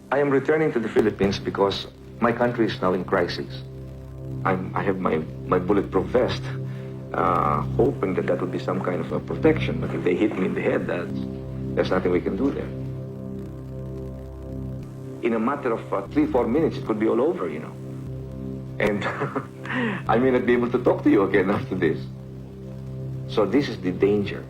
I am returning to the Philippines because my country is now in crisis. I have my bulletproof vest, hoping that that would be some kind of a protection. But if they hit me in the head, there's nothing we can do there. In a matter of 3-4 minutes, it could be all over, you know. And I may not be able to talk to you again after this. So this is the danger.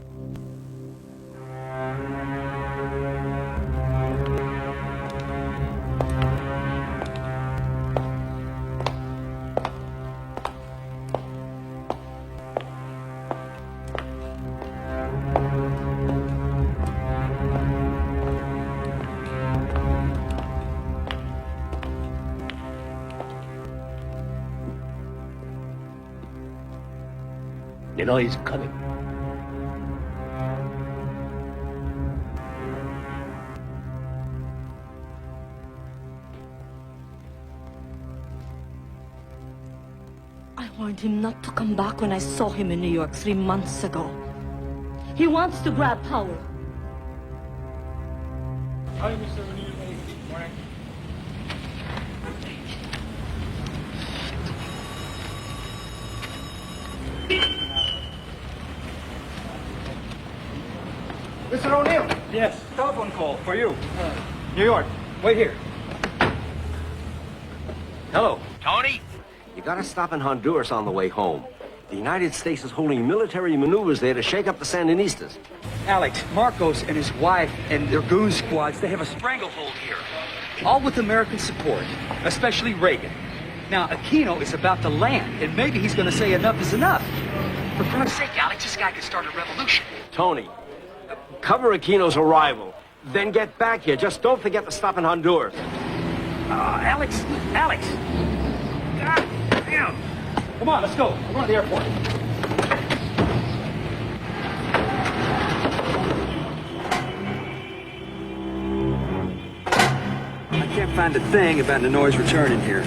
You know he's coming. I warned him not to come back when I saw him in New York 3 months ago. He wants to grab power. Hi, Mr. O'Neill. Morning. Mr. O'Neill! Yes. Telephone call for you. New York. Wait here. Hello. Tony? You gotta stop in Honduras on the way home. The United States is holding military maneuvers there to shake up the Sandinistas. Alex, Marcos and his wife and their goon squads, they have a stranglehold here. All with American support, especially Reagan. Now, Aquino is about to land, and maybe he's gonna say enough is enough. For Christ's sake, Alex, this guy could start a revolution. Tony, cover Aquino's arrival. Then get back here. Just don't forget to stop in Honduras. Alex! God damn! Come on, let's go. We're going to the airport. I can't find a thing about the noise returning here.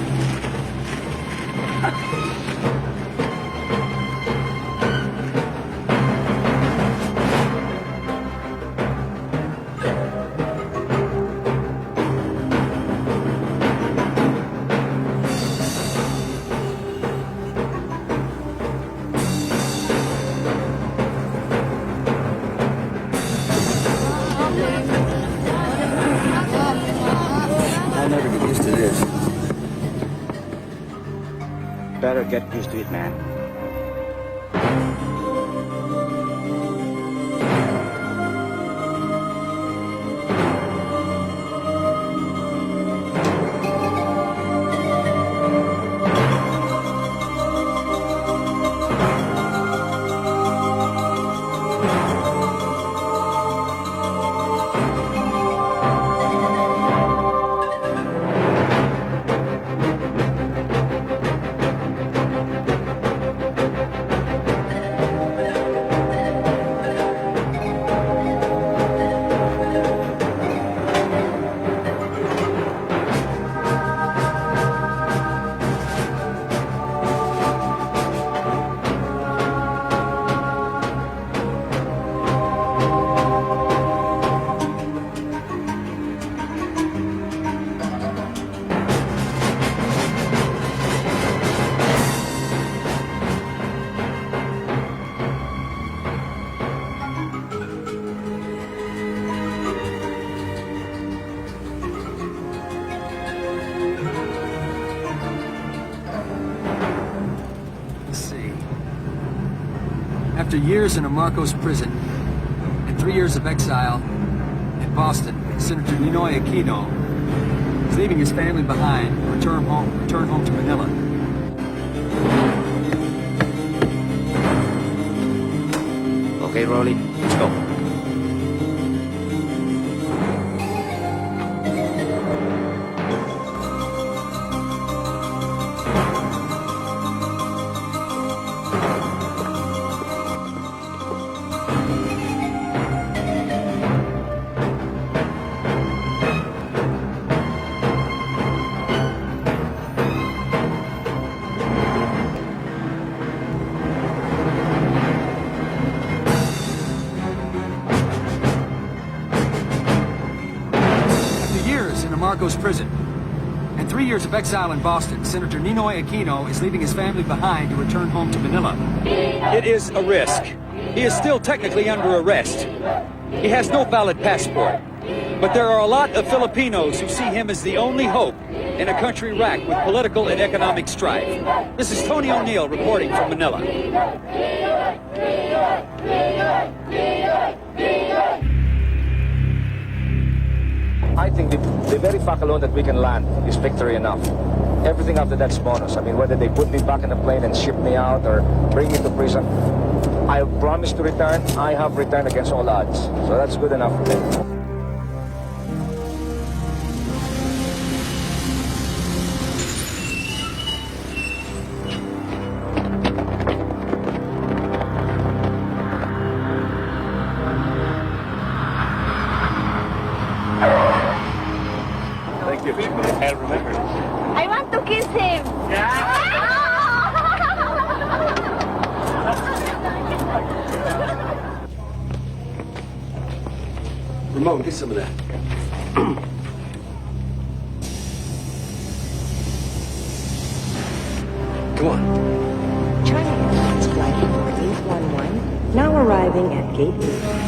I'll never get used to this. Better get used to it, man. After years in a Marcos prison and 3 years of exile in Boston, Senator Ninoy Aquino is leaving his family behind to return home to Manila. Okay, Rolly, let's go. Marcos prison. And 3 years of exile in Boston, Senator Ninoy Aquino is leaving his family behind to return home to Manila. It is a risk. He is still technically under arrest. He has no valid passport. But there are a lot of Filipinos who see him as the only hope in a country racked with political and economic strife. This is Tony O'Neill reporting from Manila. I think the very fact alone that we can land is victory enough. Everything after that's bonus. I mean, whether they put me back in the plane and ship me out or bring me to prison, I promise to return. I have returned against all odds. So that's good enough for me. Thank you. I'll remember. I want to kiss him. Ramon, get some of that. Come on. China Airlines flight number 811, now arriving at Gate 8.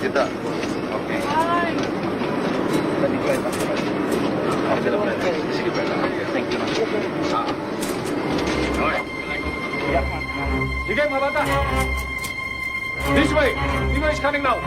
Kita. Okay. Sige, brother. Thank you. Sige, mga bata! This way! Nino is coming now!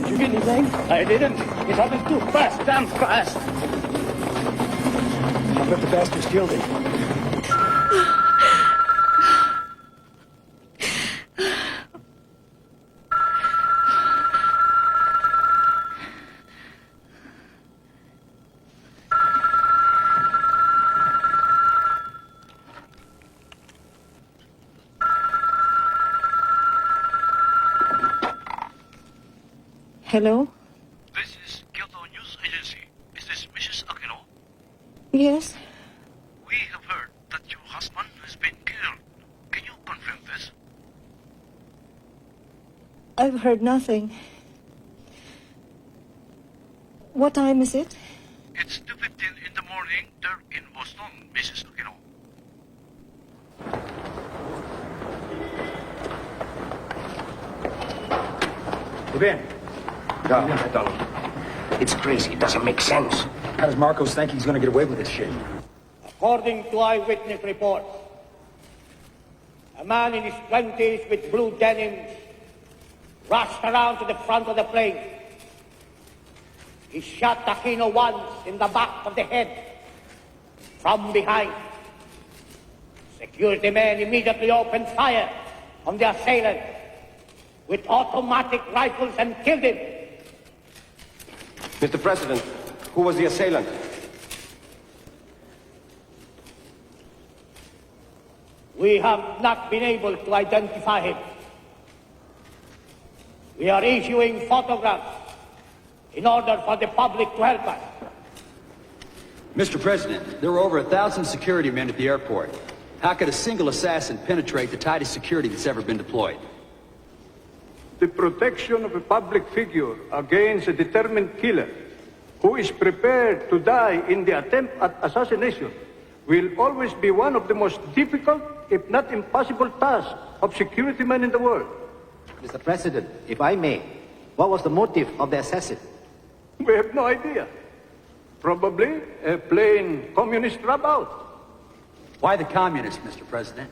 You get anything? I didn't. It happened too fast, damn fast. I bet the bastards killed him. Hello? This is Kyoto News Agency. Is this Mrs. Aquino? Yes? We have heard that your husband has been killed. Can you confirm this? I've heard nothing. What time is it? It's 2:15 in the morning there in Boston, Mrs. Aquino. Ben, It's crazy. It doesn't make sense. how does Marcos think he's going to get away with this shit? According to eyewitness reports, a man in his 20s with blue denim rushed around to the front of the plane. He shot Aquino once in the back of the head from behind. Security men immediately opened fire on the assailant with automatic rifles and killed him. Mr. President, who was the assailant? We have not been able to identify him. We are issuing photographs in order for the public to help us. Mr. President, there were over 1,000 security men at the airport. How could a single assassin penetrate the tightest security that's ever been deployed? The protection of a public figure against a determined killer who is prepared to die in the attempt at assassination will always be one of the most difficult, if not impossible, tasks of security men in the world. Mr. President, if I may, what was the motive of the assassin? We have no idea. Probably a plain communist dropout. Why the communists, Mr. President?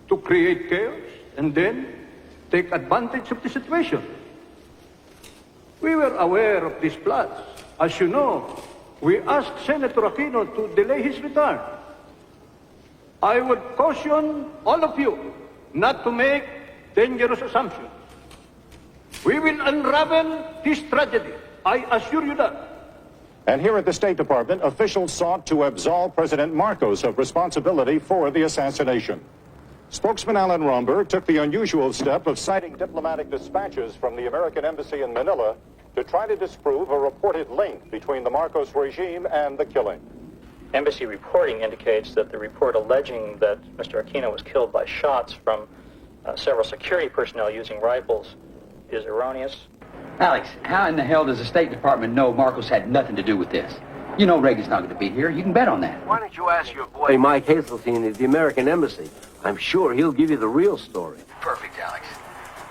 To create chaos and then take advantage of the situation. We were aware of these plots. As you know, we asked Senator Aquino to delay his return. I would caution all of you not to make dangerous assumptions. We will unravel this tragedy. I assure you that. And here at the State Department, officials sought to absolve President Marcos of responsibility for the assassination. Spokesman Alan Romberg took the unusual step of citing diplomatic dispatches from the American Embassy in Manila to try to disprove a reported link between the Marcos regime and the killing. Embassy reporting indicates that the report alleging that Mr. Aquino was killed by shots from several security personnel using rifles is erroneous. Alex, how in the hell does the State Department know Marcos had nothing to do with this? You know Reagan's not going to be here. You can bet on that. Why don't you ask your boy Mike Hazeltine at the American Embassy? I'm sure he'll give you the real story. Perfect, Alex.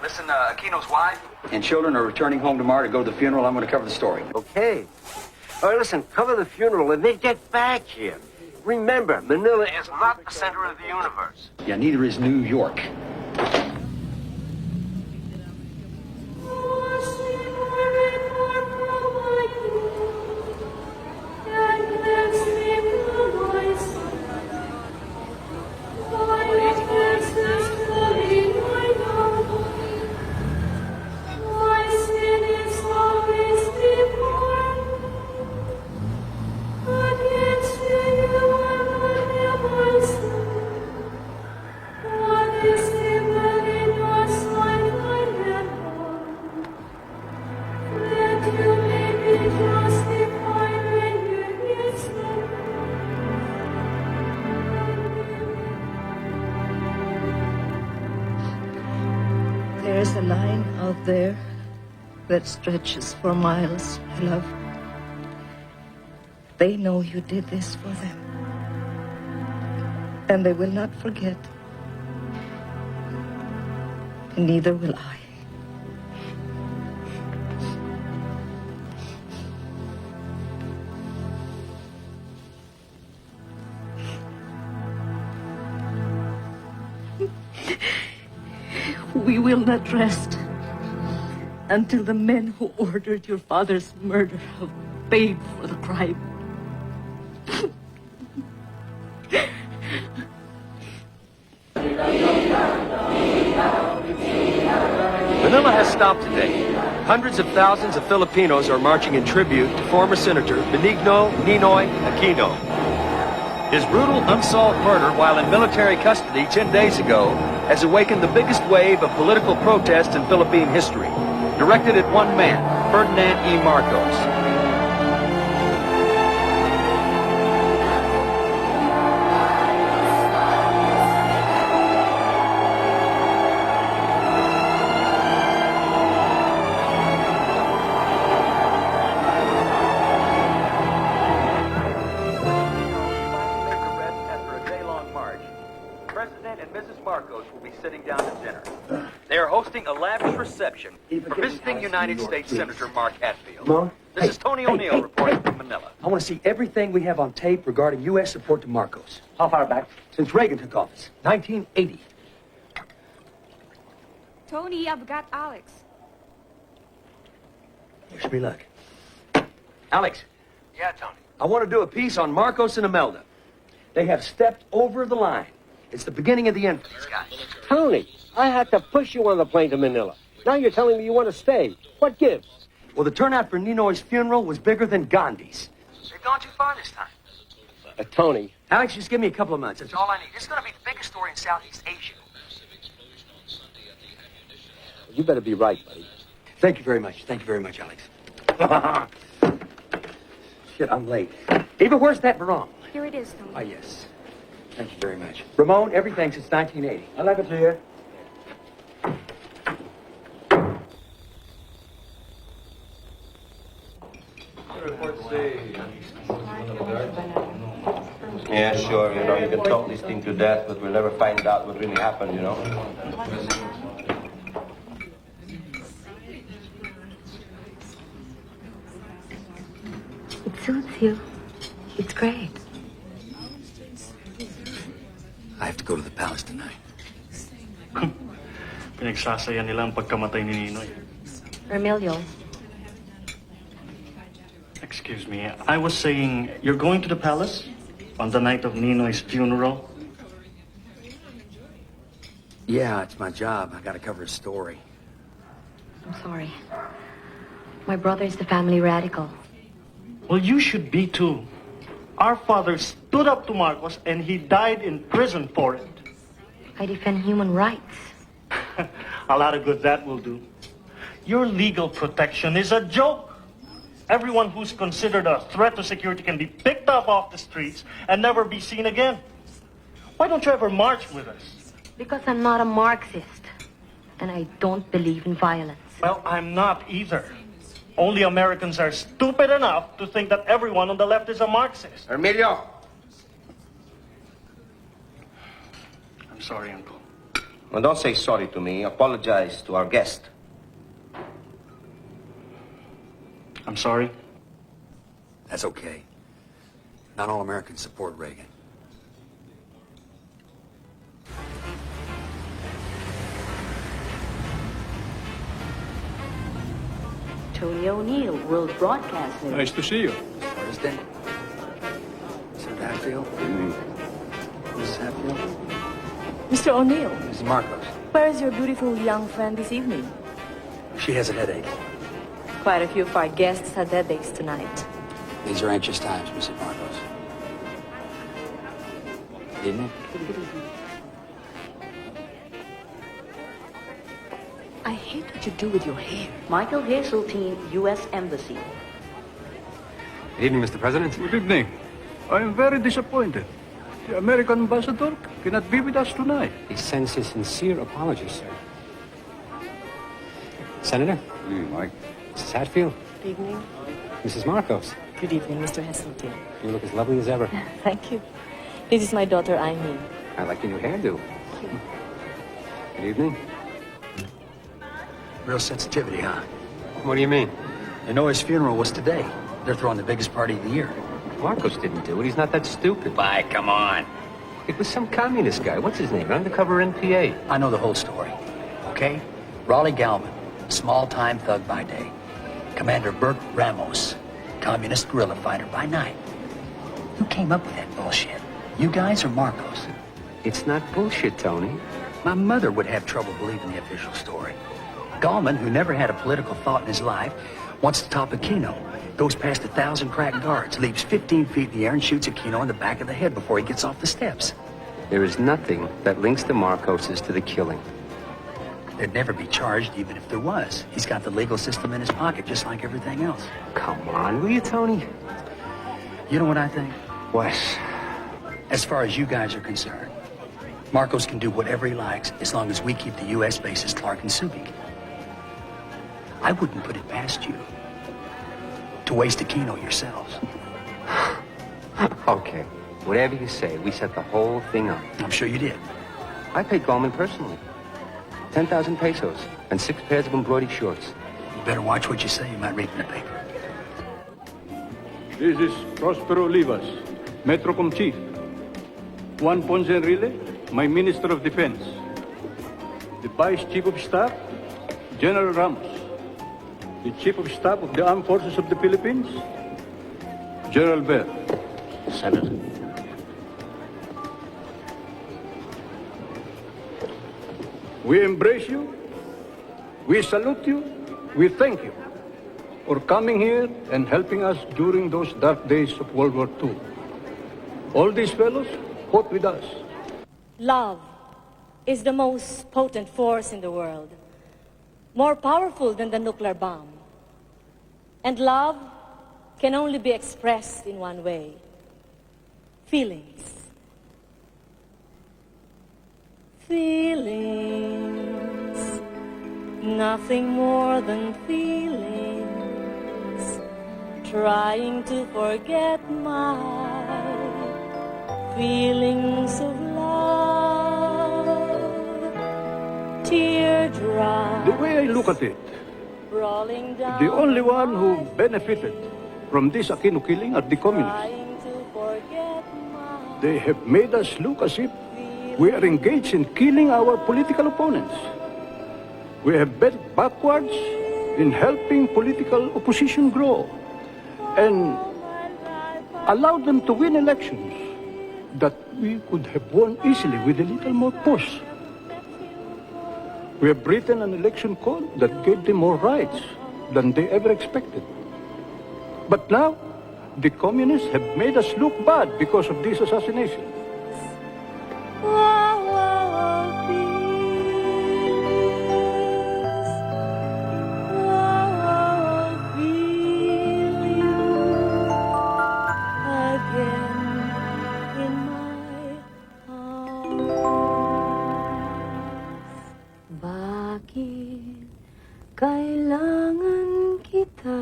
Listen, Aquino's wife and children are returning home tomorrow to go to the funeral. I'm going to cover the story. Okay. All right, listen, cover the funeral and then get back here. Remember, Manila is not the center of the universe. Yeah, neither is New York. There's a line out there that stretches for miles, my love. They know you did this for them. And they will not forget. And neither will I. We will not rest until the men who ordered your father's murder have paid for the crime. Manila has stopped today. Hundreds of thousands of Filipinos are marching in tribute to former Senator Benigno Ninoy Aquino. His brutal, unsolved murder while in military custody 10 days ago has awakened the biggest wave of political protest in Philippine history, directed at one man, Ferdinand E. Marcos. President and Mrs. Marcos will be sitting down to dinner. They are hosting a lavish reception for visiting United States Senator Mark Hatfield. This is Tony O'Neill reporting from Manila. I want to see everything we have on tape regarding U.S. support to Marcos. How far back? Since Reagan took office, 1980. Tony, I've got Alex. Wish me luck. Alex, Yeah, Tony. I want to do a piece on Marcos and Imelda. They have stepped over the line. It's the beginning of the end for these guys. Tony, I had to push you on the plane to Manila. Now you're telling me you want to stay. What gives? Well, the turnout for Ninoy's funeral was bigger than Gandhi's. They've gone too far this time. Tony. Alex, just give me a couple of months. That's all I need. This is going to be the biggest story in Southeast Asia. You better be right, buddy. Thank you very much. Thank you very much, Alex. Shit, I'm late. Eva, where's that barong? Here it is, Tony. Ah, yes. Thank you very much. Ramon, everything since 1980. I like it here. Yeah, sure. You know, you can talk this thing to death, but we'll never find out what really happened, you know? It suits you. It's great. I have to go to the palace tonight. Pinagsasaya nila ang pagkamatay ni Ninoy. Emilio, Excuse me, I was saying, you're going to the palace on the night of Ninoy's funeral? Yeah, it's my job. I got to cover a story. I'm sorry. My brother is the family radical. Well, you should be too. Our father stood up to Marcos and he died in prison for it. I defend human rights. A lot of good that will do. Your legal protection is a joke. Everyone who's considered a threat to security can be picked up off the streets and never be seen again. Why don't you ever march with us? Because I'm not a Marxist. And I don't believe in violence. Well, I'm not either. Only Americans are stupid enough to think that everyone on the left is a Marxist. Emilio! I'm sorry, Uncle. Well, don't say sorry to me. Apologize to our guest. I'm sorry. That's okay. Not all Americans support Reagan. Tony O'Neill, World Broadcasting. Nice to see you. Thursday. Senator Hatfield. Mrs. Hatfield. Mr. O'Neill, Mrs. Marcos. where is your beautiful young friend this evening? She has a headache. Quite a few of our guests had headaches tonight. These are anxious times, Mrs. Marcos. Good evening. I hate what you do with your hair. Michael Hazeltine, U.S. Embassy. Good evening, Mr. President. Good evening. I am very disappointed. The American ambassador cannot be with us tonight. He sends his sincere apologies, sir. Senator? Mike. Mrs. Hatfield? Good evening. Mrs. Marcos? Good evening, Mr. Hazeltine. You look as lovely as ever. Thank you. This is my daughter, Aimee. I like your new hairdo. Good evening. Real sensitivity, huh? What do you mean? They know his funeral was today. They're throwing the biggest party of the year. Marcos didn't do it. He's not that stupid. Bye, come on. It was some communist guy. What's his name? An undercover NPA. I know the whole story. Okay? Raleigh Galvin, small-time thug by day. Commander Bert Ramos, communist guerrilla fighter by night. Who came up with that bullshit? You guys or Marcos? It's not bullshit, Tony. My mother would have trouble believing the official story. Gallman, who never had a political thought in his life, wants to top Aquino. Goes past 1,000 crack guards, leaps 15 feet in the air and shoots Aquino in the back of the head before he gets off the steps. There is nothing that links the Marcoses to the killing. They'd never be charged even if there was. He's got the legal system in his pocket just like everything else. Come on, will you, Tony? You know what I think? What? As far as you guys are concerned, Marcos can do whatever he likes as long as we keep the U.S. bases Clark and Subic. I wouldn't put it past you to waste Aquino yourselves. Okay, whatever you say, we set the whole thing up. I'm sure you did. I paid Gallman personally. 10,000 pesos and 6 pairs of embroidered shorts. You better watch what you say. You might read in the paper. This is Prospero Olivas, Metrocom Chief. Juan Ponce Enrile, my Minister of Defense. The Vice Chief of Staff, General Ramos. the Chief of Staff of the Armed Forces of the Philippines, General Ver. Senator. We embrace you, we salute you, we thank you for coming here and helping us during those dark days of World War II. All these fellows fought with us. Love is the most potent force in the world, more powerful than the nuclear bomb. And love can only be expressed in one way: feelings. Feelings, nothing more than feelings, trying to forget my feelings of love, teardrops. The way I look at it, Rolling down the only one who benefited from this Aquino killing are the communists. trying to forget my They have made us look as if we are engaged in killing our political opponents. We have bent backwards in helping political opposition grow and allowed them to win elections that we could have won easily with a little more push. We have written an election code that gave them more rights than they ever expected. But now, the communists have made us look bad because of this assassination. Bakit kailangan kita?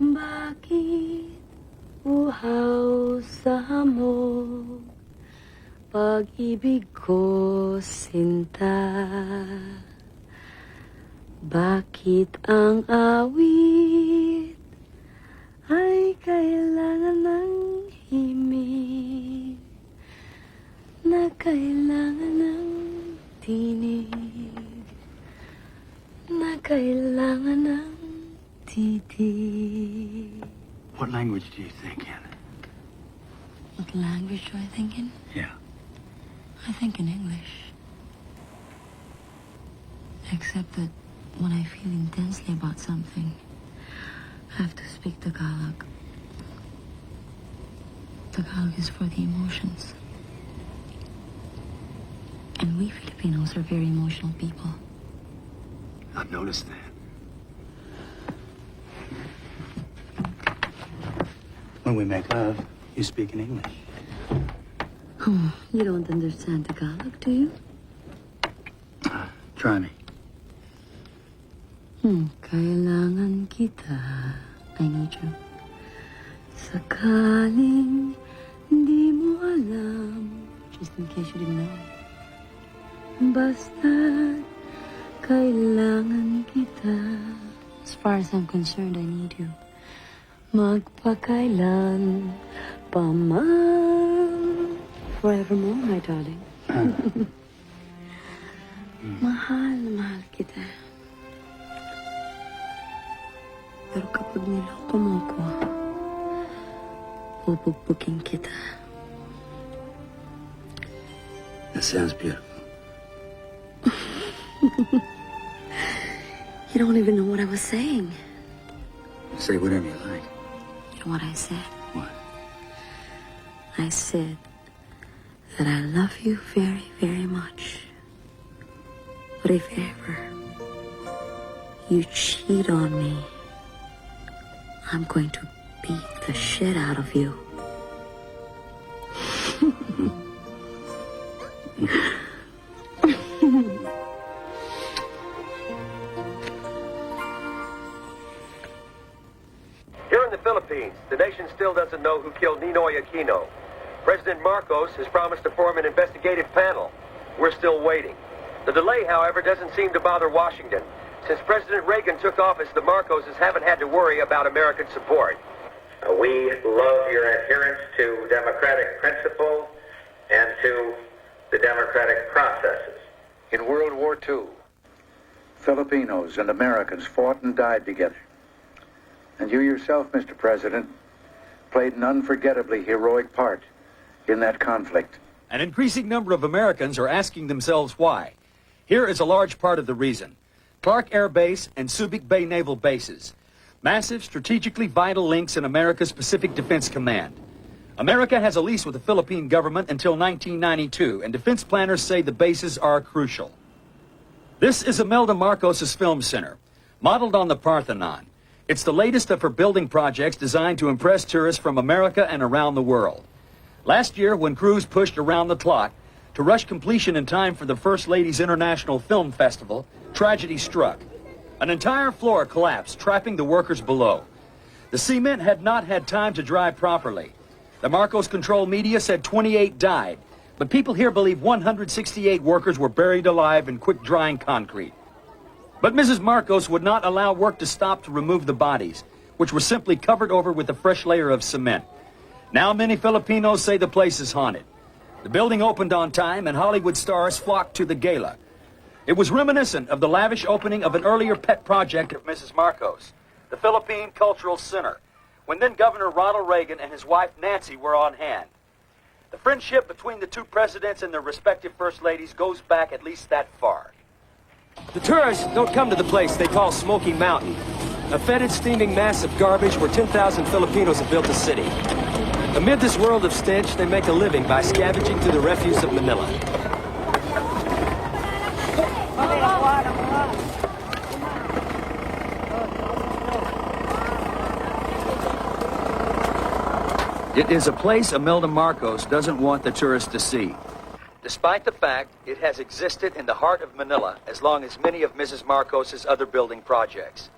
Bakit uhaw sa hamog? Pag-ibig ko sinta. Bakit ang awit ay kailangan ng himig na kailangan ng tinig na kailangan ng titig? What language do you think in? What language do I think in? Yeah. I think in English. Except that when I feel intensely about something, I have to speak Tagalog. Tagalog is for the emotions. And we Filipinos are very emotional people. I've noticed that. When we make love, you speak in English. Oh, you don't understand Tagalog, do you? Try me. Kailangan kita. I need you. Sakaling hindi mo alam, just in case you didn't know. Basta kailangan kita. As far as I'm concerned, I need you. Magpakailan pa man. Forevermore, my darling. Mahal na mahal kita. Pero kapag niloko mo ko, pupugpugin kita. That sounds beautiful. You don't even know what I was saying. Say whatever you like. You know what I said? What? I said that I love you very, very much. But if ever you cheat on me, I'm going to beat the shit out of you. Here in the Philippines, the nation still doesn't know who killed Ninoy Aquino. President Marcos has promised to form an investigative panel. We're still waiting. The delay, however, doesn't seem to bother Washington. Since President Reagan took office, the Marcoses haven't had to worry about American support. We love your adherence to democratic principles and to the democratic processes. In World War II, Filipinos and Americans fought and died together. And you yourself, Mr. President, played an unforgettably heroic part in that conflict. An increasing number of Americans are asking themselves why. Here is a large part of the reason. Clark Air Base and Subic Bay Naval Bases. Massive, strategically vital links in America's Pacific Defense Command. America has a lease with the Philippine government until 1992, and defense planners say the bases are crucial. This is Imelda Marcos' film center, modeled on the Parthenon. It's the latest of her building projects designed to impress tourists from America and around the world. Last year, when crews pushed around the clock to rush completion in time for the First Lady's International Film Festival, tragedy struck. An entire floor collapsed, trapping the workers below. The cement had not had time to dry properly. The Marcos Control media said 28 died, but people here believe 168 workers were buried alive in quick-drying concrete. But Mrs. Marcos would not allow work to stop to remove the bodies, which were simply covered over with a fresh layer of cement. Now many Filipinos say the place is haunted. The building opened on time, and Hollywood stars flocked to the gala. It was reminiscent of the lavish opening of an earlier pet project of Mrs. Marcos, the Philippine Cultural Center, when then Governor Ronald Reagan and his wife Nancy were on hand. The friendship between the two presidents and their respective first ladies goes back at least that far. The tourists don't come to the place they call Smoky Mountain, a fetid, steaming mass of garbage where 10,000 Filipinos have built a city. Amid this world of stench, they make a living by scavenging through the refuse of Manila. It is a place Imelda Marcos doesn't want the tourists to see, despite the fact it has existed in the heart of Manila as long as many of Mrs. Marcos's other building projects.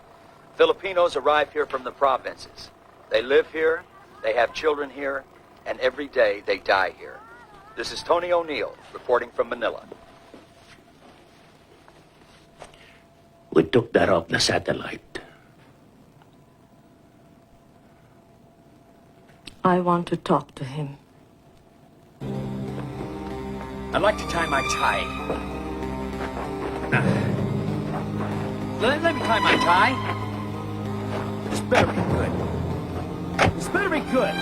Filipinos arrive here from the provinces. They live here, they have children here, and every day they die here. This is Tony O'Neill reporting from Manila. We took that off the satellite. I want to talk to him. I'd like to tie my tie. Let me tie my tie. This better be good. This better be good.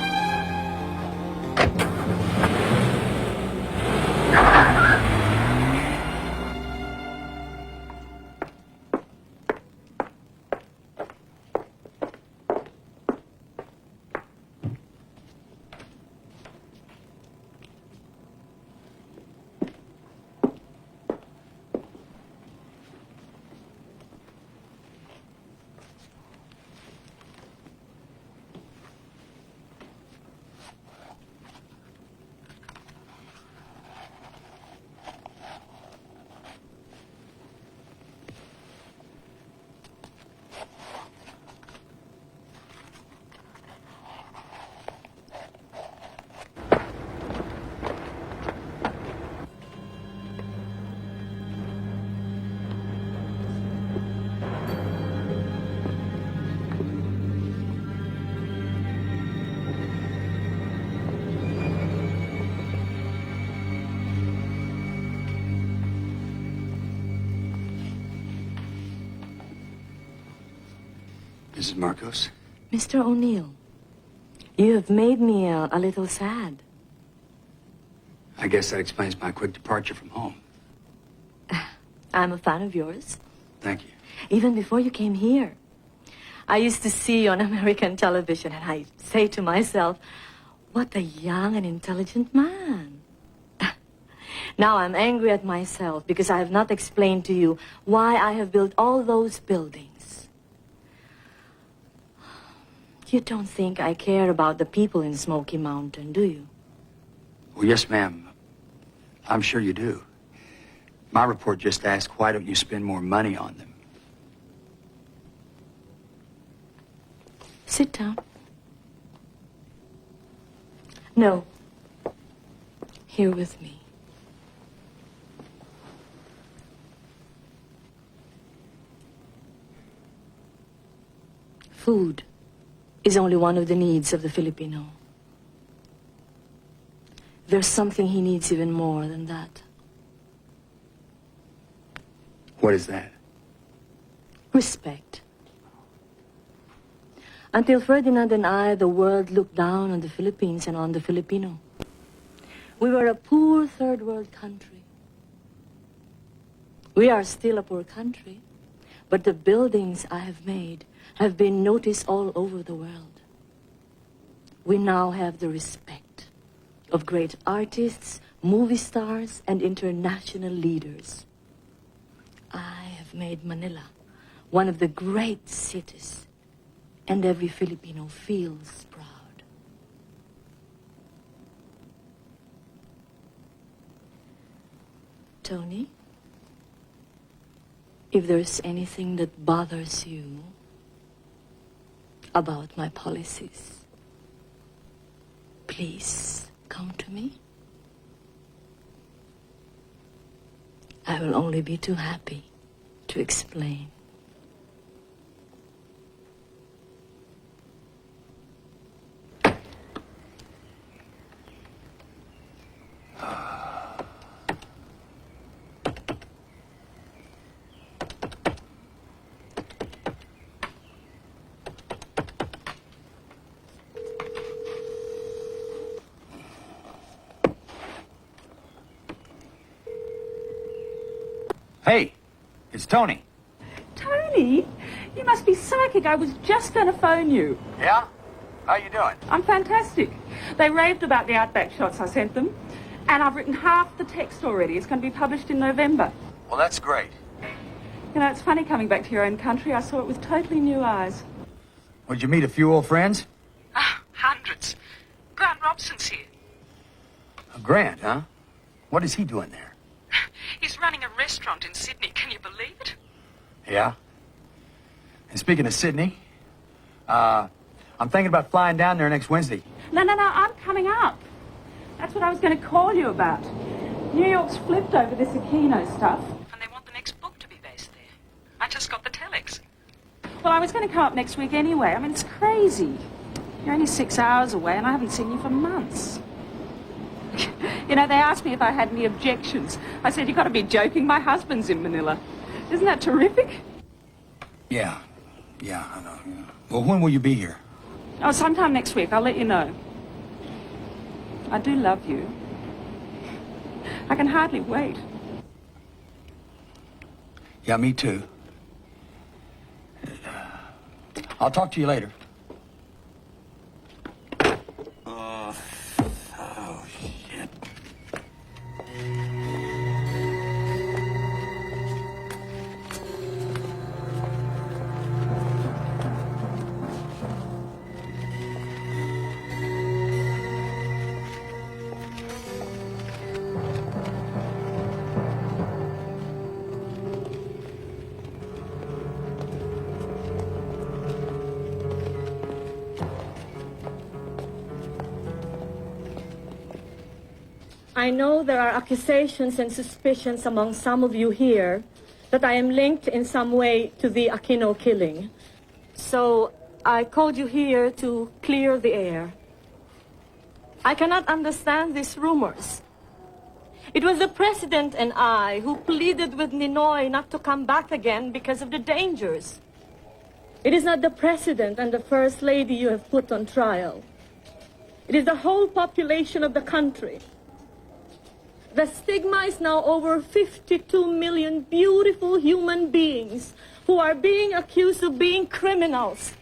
Mrs. Marcos? Mr. O'Neill, you have made me a little sad. I guess that explains my quick departure from home. I'm a fan of yours. Thank you. Even before you came here. I used to see you on American television, and I say to myself, what a young and intelligent man. Now I'm angry at myself because I have not explained to you why I have built all those buildings. You don't think I care about the people in Smoky Mountain, do you? Well, yes, ma'am. I'm sure you do. My report just asked, why don't you spend more money on them? Sit down. No. Here with me. Food is only one of the needs of the Filipino. There's something he needs even more than that. What is that? Respect. Until Ferdinand and I, the world looked down on the Philippines and on the Filipino. We were a poor third world country. We are still a poor country, but the buildings I have made have been noticed all over the world. We now have the respect of great artists, movie stars, and international leaders. I have made Manila one of the great cities, and every Filipino feels proud. Tony, if there's anything that bothers you about my policies, please come to me. I will only be too happy to explain. Hey, it's Tony. Tony? You must be psychic. I was just going to phone you. Yeah? How you doing? I'm fantastic. They raved about the Outback shots I sent them, and I've written half the text already. It's going to be published in November. Well, that's great. You know, it's funny coming back to your own country. I saw it with totally new eyes. Well, did you meet a few old friends? Hundreds. Grant Robson's here. Grant, huh? What is he doing there? He's running a restaurant in Sydney. Can you believe it? Yeah. And speaking of Sydney, I'm thinking about flying down there next Wednesday. No, I'm coming up. That's what I was going to call you about. New York's flipped over this Aquino stuff. And they want the next book to be based there. I just got the telex. Well, I was going to come up next week anyway. I mean, it's crazy. You're only 6 hours away, and I haven't seen you for months. You know, they asked me if I had any objections. I said, you've got to be joking. My husband's in Manila. Isn't that terrific? Yeah, I know. Yeah. Well, when will you be here? Oh, sometime next week. I'll let you know. I do love you. I can hardly wait. Yeah, me too. I'll talk to you later. I know there are accusations and suspicions among some of you here that I am linked in some way to the Aquino killing. So I called you here to clear the air. I cannot understand these rumors. It was the President and I who pleaded with Ninoy not to come back again because of the dangers. It is not the President and the First Lady you have put on trial. It is the whole population of the country. The stigma is now over 52 million beautiful human beings who are being accused of being criminals.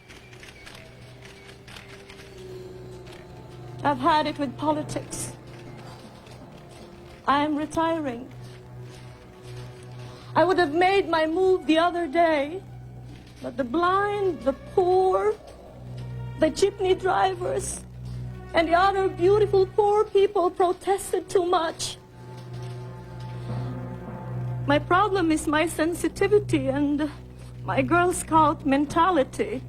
I've had it with politics. I am retiring. I would have made my move the other day, but the blind, the poor, the jeepney drivers, and the other beautiful poor people protested too much. My problem is my sensitivity and my Girl Scout mentality.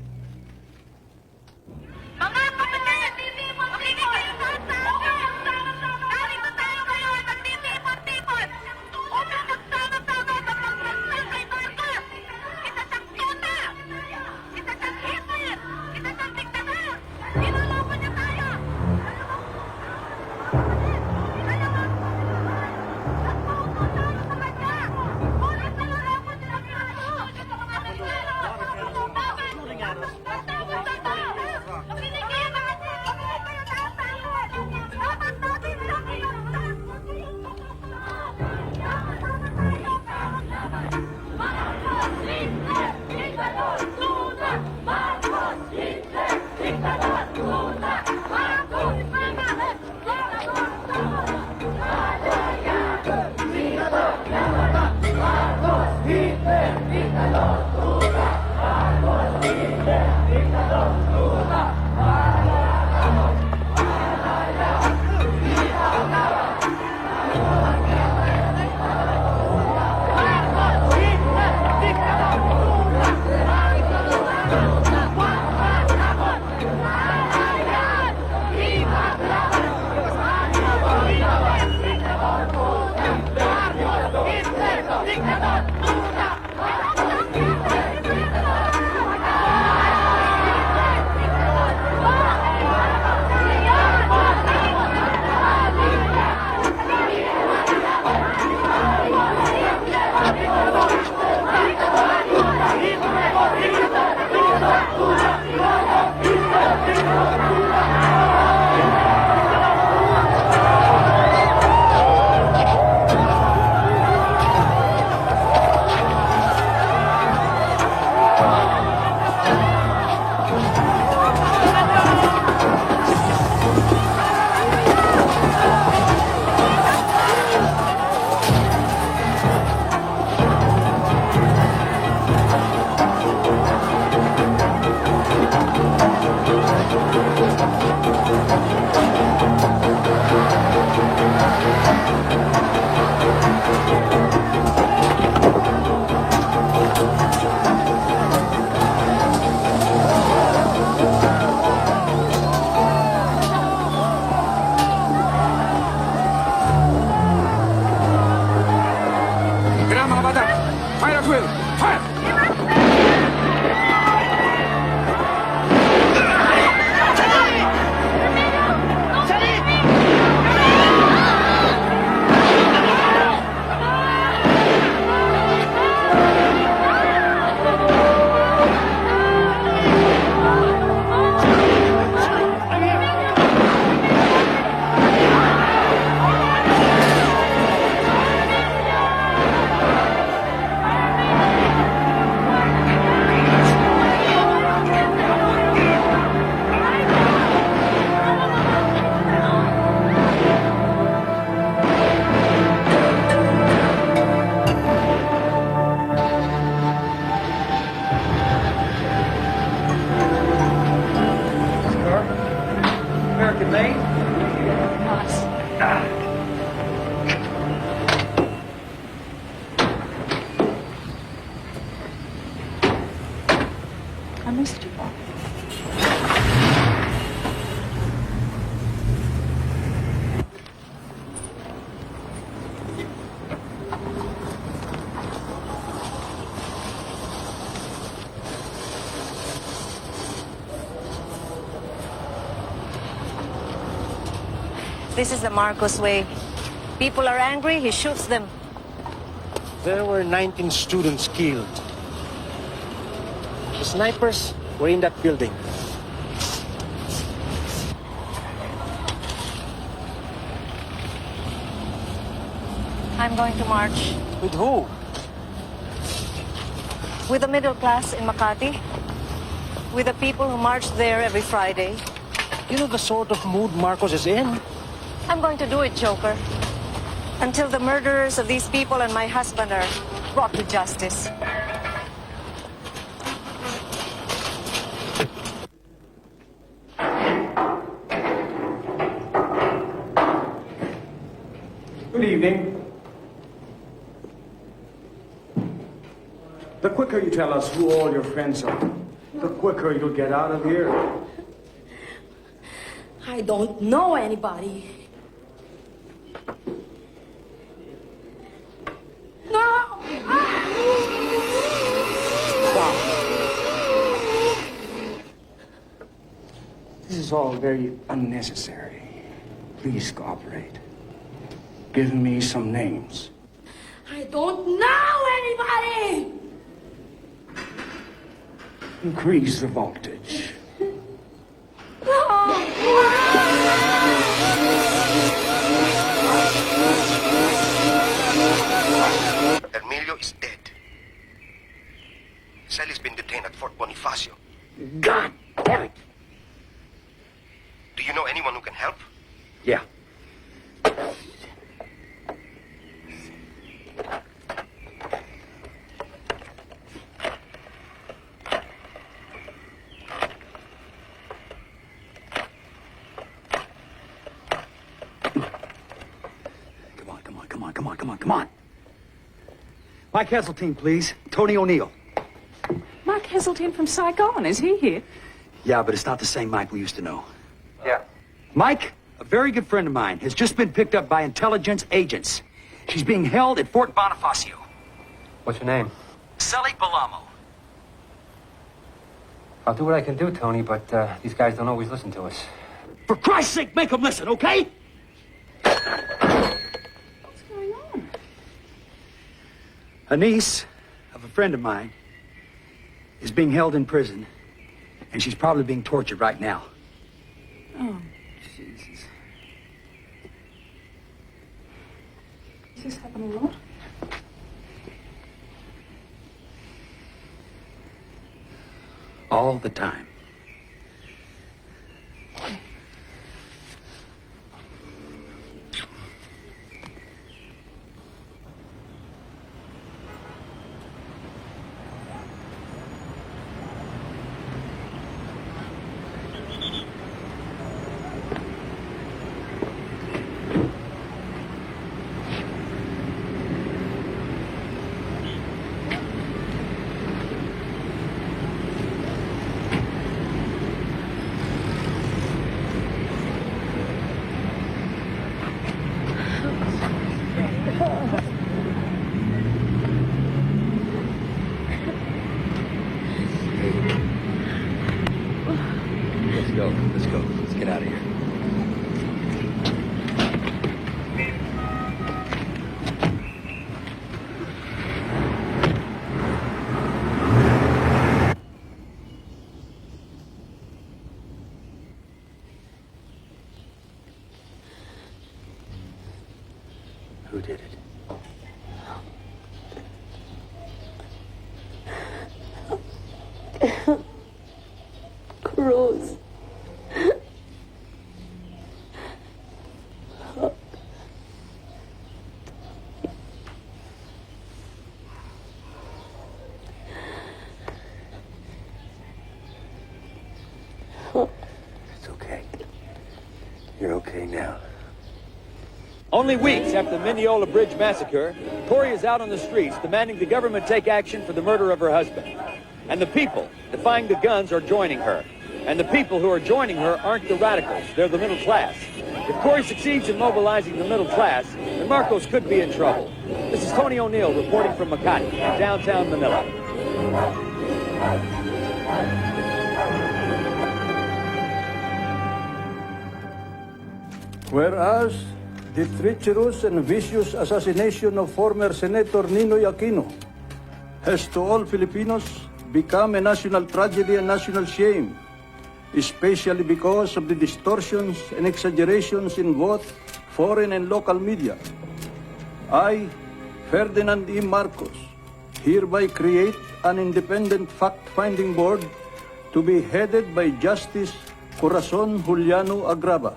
American Maid? Nice. I missed you. This is the Marcos way. People are angry, he shoots them. There were 19 students killed. The snipers were in that building. I'm going to march. With who? With the middle class in Makati. With the people who march there every Friday. You know the sort of mood Marcos is in? I'm going to do it, Joker. Until the murderers of these people and my husband are brought to justice. Good evening. The quicker you tell us who all your friends are, the quicker you'll get out of here. I don't know anybody. No! This is all very unnecessary. Please cooperate. Give me some names. I don't know anybody! Increase the voltage. Emilio is dead. Sally's been detained at Fort Bonifacio. God damn it! Do you know anyone who can help? Yeah. Come on. Mike Heseltine, please. Tony O'Neill. Mike Heseltine from Saigon, is he here? Yeah, but it's not the same Mike we used to know. Yeah. Mike, a very good friend of mine, has just been picked up by intelligence agents. She's being held at Fort Bonifacio. What's your name? Sally Balamo. I'll do what I can do, Tony, but these guys don't always listen to us. For Christ's sake, make them listen, okay? What's going on? A niece of a friend of mine is being held in prison, and she's probably being tortured right now. Oh, Jesus. Does this happen a lot? All the time. Who did it? Cruz. It's okay. You're okay now. Only weeks after the Mineola Bridge massacre, Tori is out on the streets demanding the government take action for the murder of her husband. And the people defying the guns are joining her. And the people who are joining her aren't the radicals, they're the middle class. If Tori succeeds in mobilizing the middle class, then Marcos could be in trouble. This is Tony O'Neill reporting from Makati, in downtown Manila. Whereas the treacherous and vicious assassination of former Senator Ninoy Aquino has to all Filipinos become a national tragedy and national shame, especially because of the distortions and exaggerations in both foreign and local media. I, Ferdinand E. Marcos, hereby create an independent fact-finding board to be headed by Justice Corazon Juliano Agrava.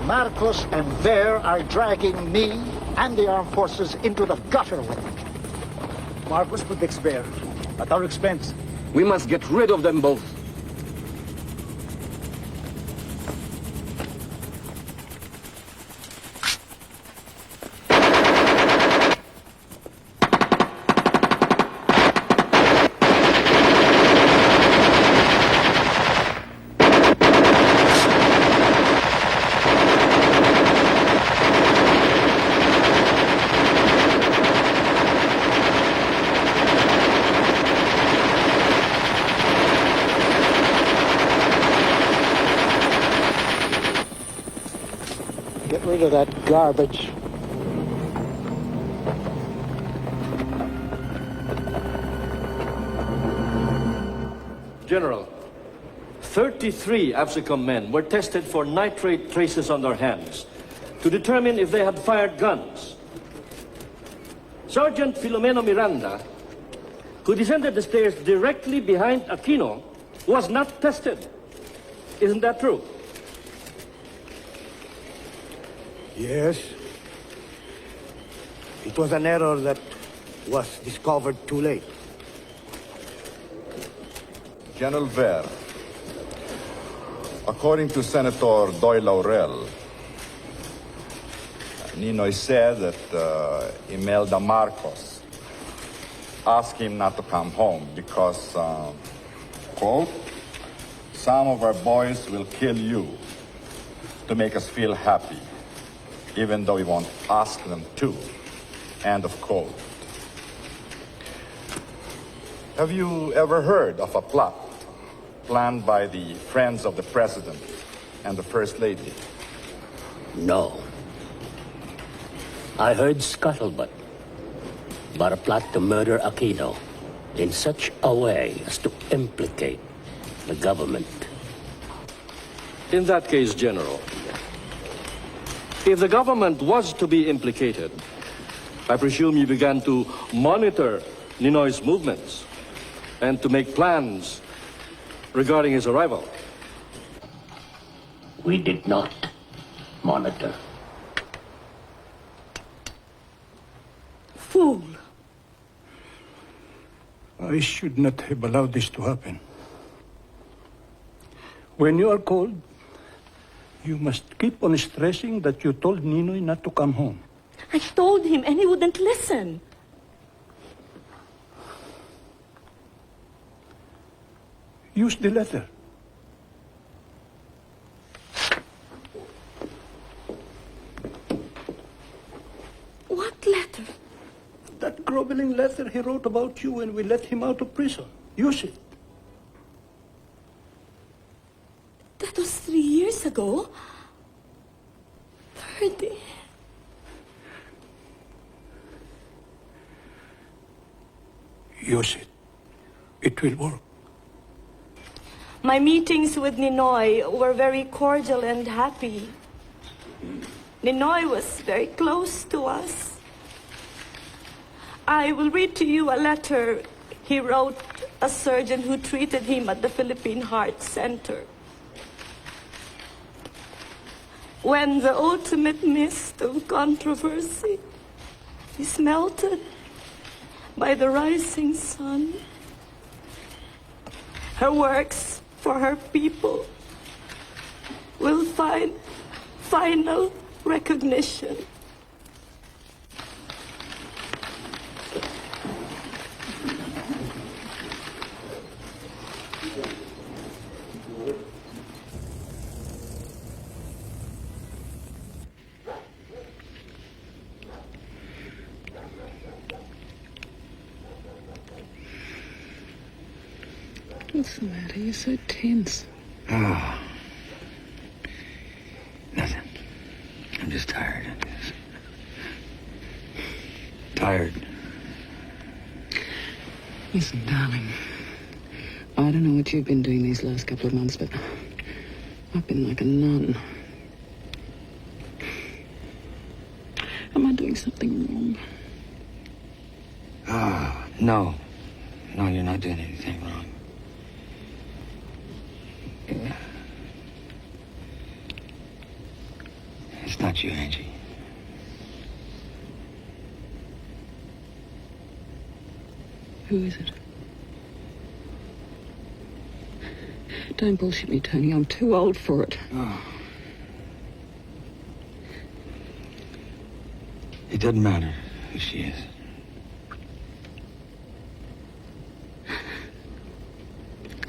Marcos and Ver are dragging me and the armed forces into the gutter with it. Marcos protects Ver at our expense. We must get rid of them both. Get rid of that garbage. General, 33 Absecom men were tested for nitrate traces on their hands to determine if they had fired guns. Sergeant Filomeno Miranda, who descended the stairs directly behind Aquino, was not tested. Isn't that true? Yes. It was an error that was discovered too late. General Ver, according to Senator Doy Laurel, Ninoy said that Imelda Marcos asked him not to come home because, quote, some of our boys will kill you to make us feel happy, even though we won't ask them to, end of quote. Have you ever heard of a plot planned by the friends of the President and the First Lady? No. I heard scuttlebutt, but a plot to murder Aquino in such a way as to implicate the government. In that case, General, if the government was to be implicated, I presume you began to monitor Ninoy's movements and to make plans regarding his arrival. We did not monitor. Fool! I should not have allowed this to happen. When you are called, you must keep on stressing that you told Ninoy not to come home. I told him and he wouldn't listen. Use the letter. What letter? That groveling letter he wrote about you when we let him out of prison. Use it. That was 3 years ago. Ferdy. Use it. It will work. My meetings with Ninoy were very cordial and happy. Ninoy was very close to us. I will read to you a letter he wrote a surgeon who treated him at the Philippine Heart Center. When the ultimate mist of controversy is melted by the rising sun, her works for her people will find final recognition. What's the matter? You're so tense. Oh. Nothing. I'm just tired. Tired. Listen, darling. I don't know what you've been doing these last couple of months, but I've been like a nun. Am I doing something wrong? Oh, no. No, you're not doing anything wrong. It's not you, Angie. Who is it? Don't bullshit me, Tony. I'm too old for it. Oh. It doesn't matter who she is.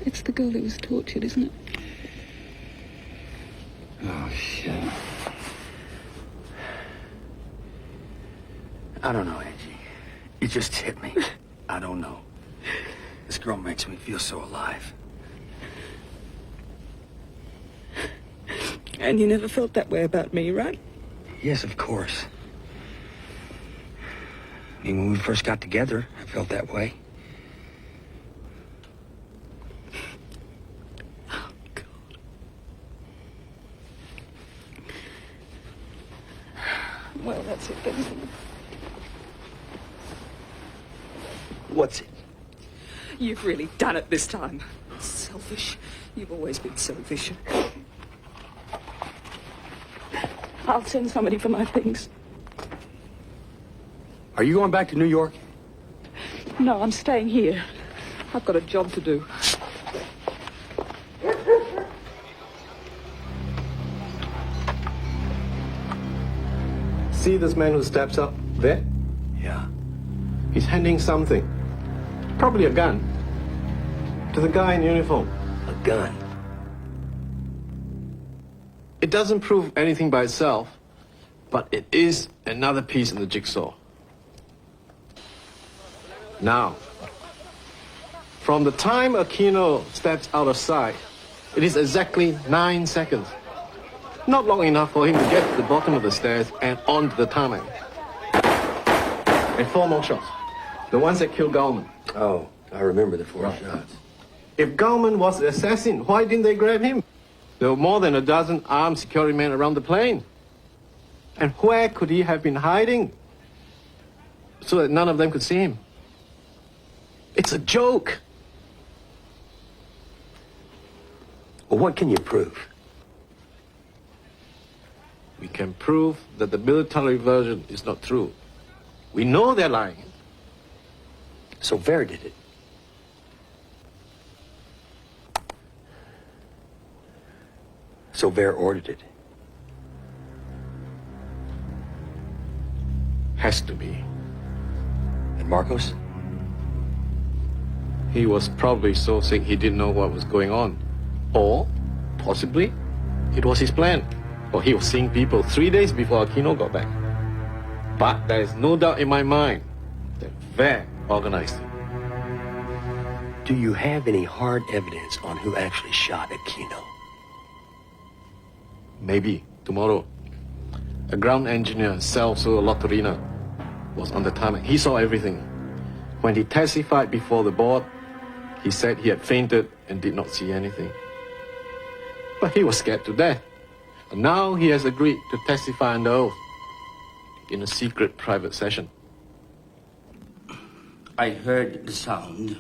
It's the girl that was tortured, isn't it? Oh, shit. I don't know, Angie. It just hit me. I don't know. This girl makes me feel so alive. And you never felt that way about me, right? Yes, of course. I mean, when we first got together, I felt that way. Well, that's it then. What's it? You've really done it this time. Selfish. You've always been selfish. I'll send somebody for my things. Are you going back to New York? No, I'm staying here. I've got a job to do. See this man who steps up there? Yeah. He's handing something, probably a gun, to the guy in uniform. A gun? It doesn't prove anything by itself, but it is another piece in the jigsaw. Now, from the time Aquino steps out of sight, it is exactly 9 seconds. Not long enough for him to get to the bottom of the stairs and onto the tarmac. And 4 more shots. The ones that killed Gallman. Oh, I remember the 4 shots. If Gallman was the assassin, why didn't they grab him? There were more than a dozen armed security men around the plane. And where could he have been hiding? So that none of them could see him. It's a joke. Well, what can you prove? We can prove that the military version is not true. We know they're lying. So Ver did it. So Ver ordered it. Has to be. And Marcos? He was probably so sick he didn't know what was going on. Or, possibly, it was his plan. Or he was seeing people 3 days before Aquino got back. But there is no doubt in my mind that Ver organized it. Do you have any hard evidence on who actually shot Aquino? Maybe tomorrow. A ground engineer, Celso Lotterina, was on the tarmac. He saw everything. When he testified before the board, he said he had fainted and did not see anything. But he was scared to death. And now he has agreed to testify under oath in a secret private session. I heard the sound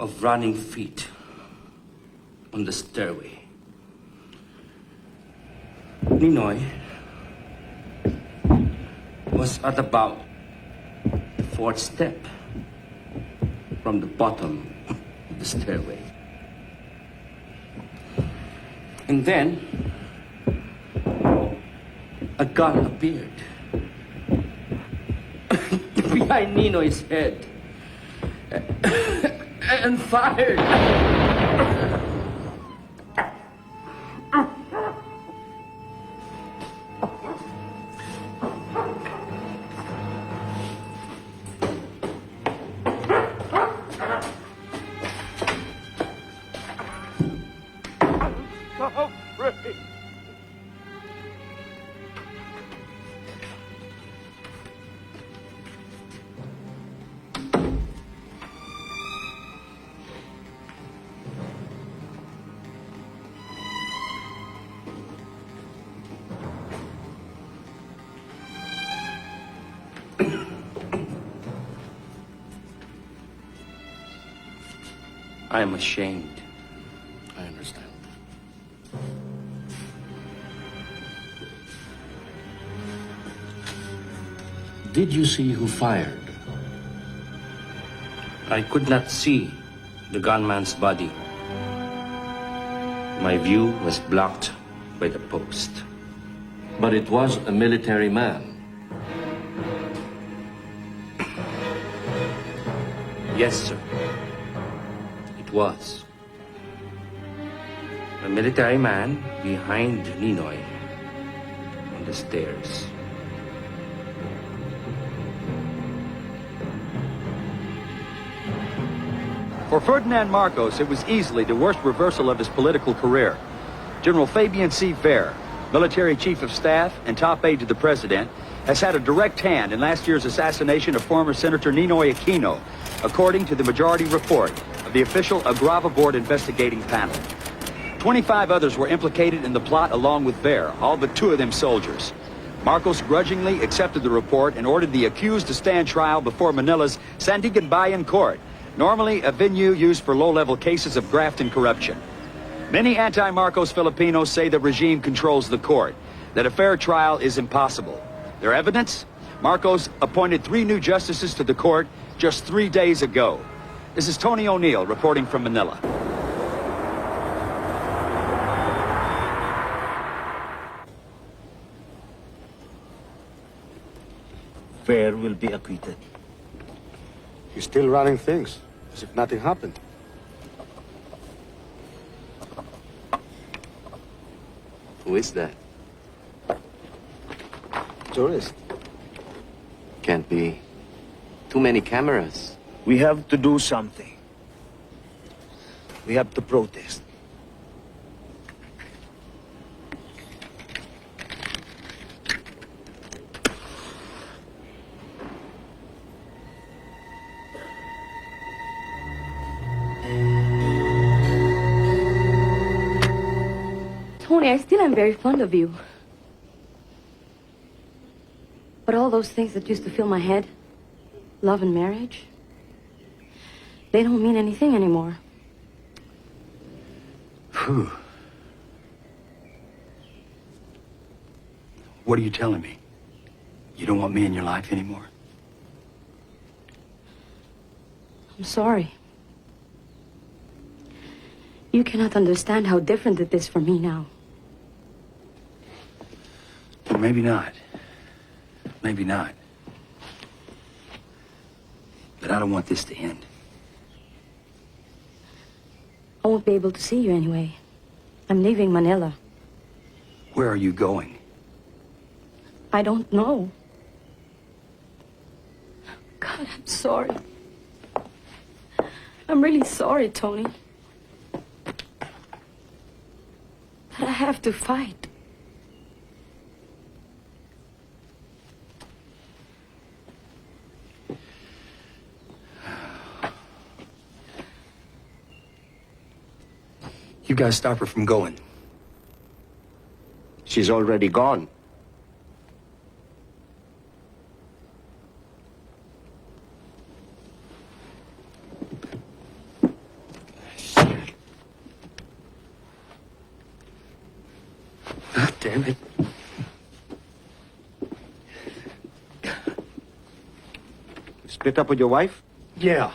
of running feet on the stairway. Ninoy was at about the fourth step from the bottom of the stairway. And then a gun appeared behind Ninoy's head and fired. I am ashamed. I understand. Did you see who fired? I could not see the gunman's body. My view was blocked by the post. But it was a military man. Yes, sir. It was. A military man behind Ninoy on the stairs. For Ferdinand Marcos, it was easily the worst reversal of his political career. General Fabian C. Ver, military chief of staff and top aide to the president, has had a direct hand in last year's assassination of former Senator Ninoy Aquino, according to the majority report of the official Agrava Board investigating panel. 25 others were implicated in the plot along with Ver, all but 2 of them soldiers. Marcos grudgingly accepted the report and ordered the accused to stand trial before Manila's Sandigan Bayan Court, normally a venue used for low-level cases of graft and corruption. Many anti-Marcos Filipinos say the regime controls the court, that a fair trial is impossible. Their evidence? Marcos appointed 3 new justices to the court just 3 days ago. This is Tony O'Neill reporting from Manila. Ver will be acquitted. He's still running things, as if nothing happened. Who is that? Tourist. Can't be too many cameras. We have to do something. We have to protest. Tony, I still am very fond of you. But all those things that used to fill my head, love and marriage, they don't mean anything anymore. Whew. What are you telling me? You don't want me in your life anymore? I'm sorry. You cannot understand how different it is for me now. Well, maybe not. Maybe not. But I don't want this to end. I won't be able to see you anyway. I'm leaving Manila. Where are you going? I don't know. God, I'm sorry. I'm really sorry, Tony. But I have to fight. You guys stop her from going. She's already gone. God damn it. Split up with your wife? Yeah.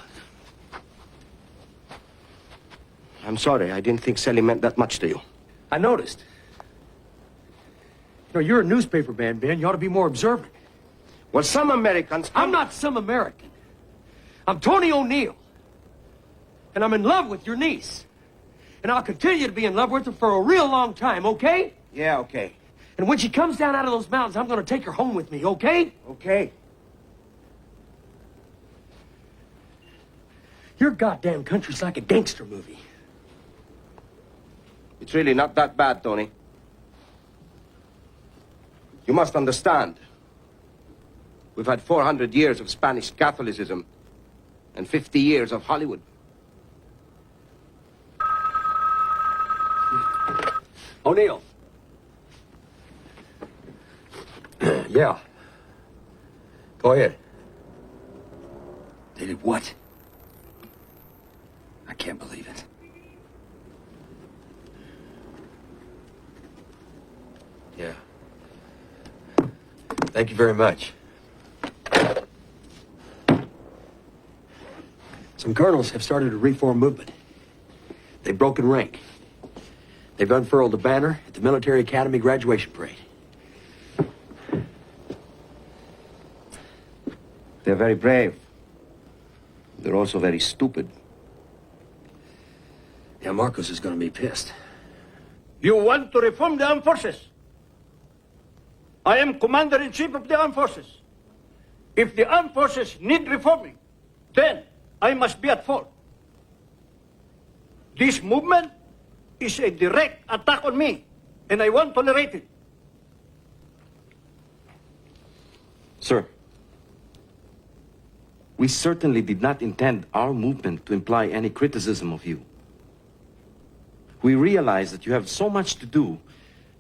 I'm sorry. I didn't think Sally meant that much to you. I noticed. You know, you're a newspaper man, Ben. You ought to be more observant. Well, some Americans... I'm not some American. I'm Tony O'Neill. And I'm in love with your niece. And I'll continue to be in love with her for a real long time, okay? Yeah, okay. And when she comes down out of those mountains, I'm going to take her home with me, okay? Okay. Your goddamn country's like a gangster movie. It's really not that bad, Tony. You must understand. We've had 400 years of Spanish Catholicism and 50 years of Hollywood. O'Neill. Yeah. Go ahead. They did what? I can't believe it. Yeah. Thank you very much. Some colonels have started a reform movement. They've broken rank. They've unfurled a banner at the military academy graduation parade. They're very brave. They're also very stupid. Yeah, Marcos is going to be pissed. You want to reform the armed forces? I am Commander-in-Chief of the armed forces. If the armed forces need reforming, then I must be at fault. This movement is a direct attack on me, and I won't tolerate it. Sir, we certainly did not intend our movement to imply any criticism of you. We realize that you have so much to do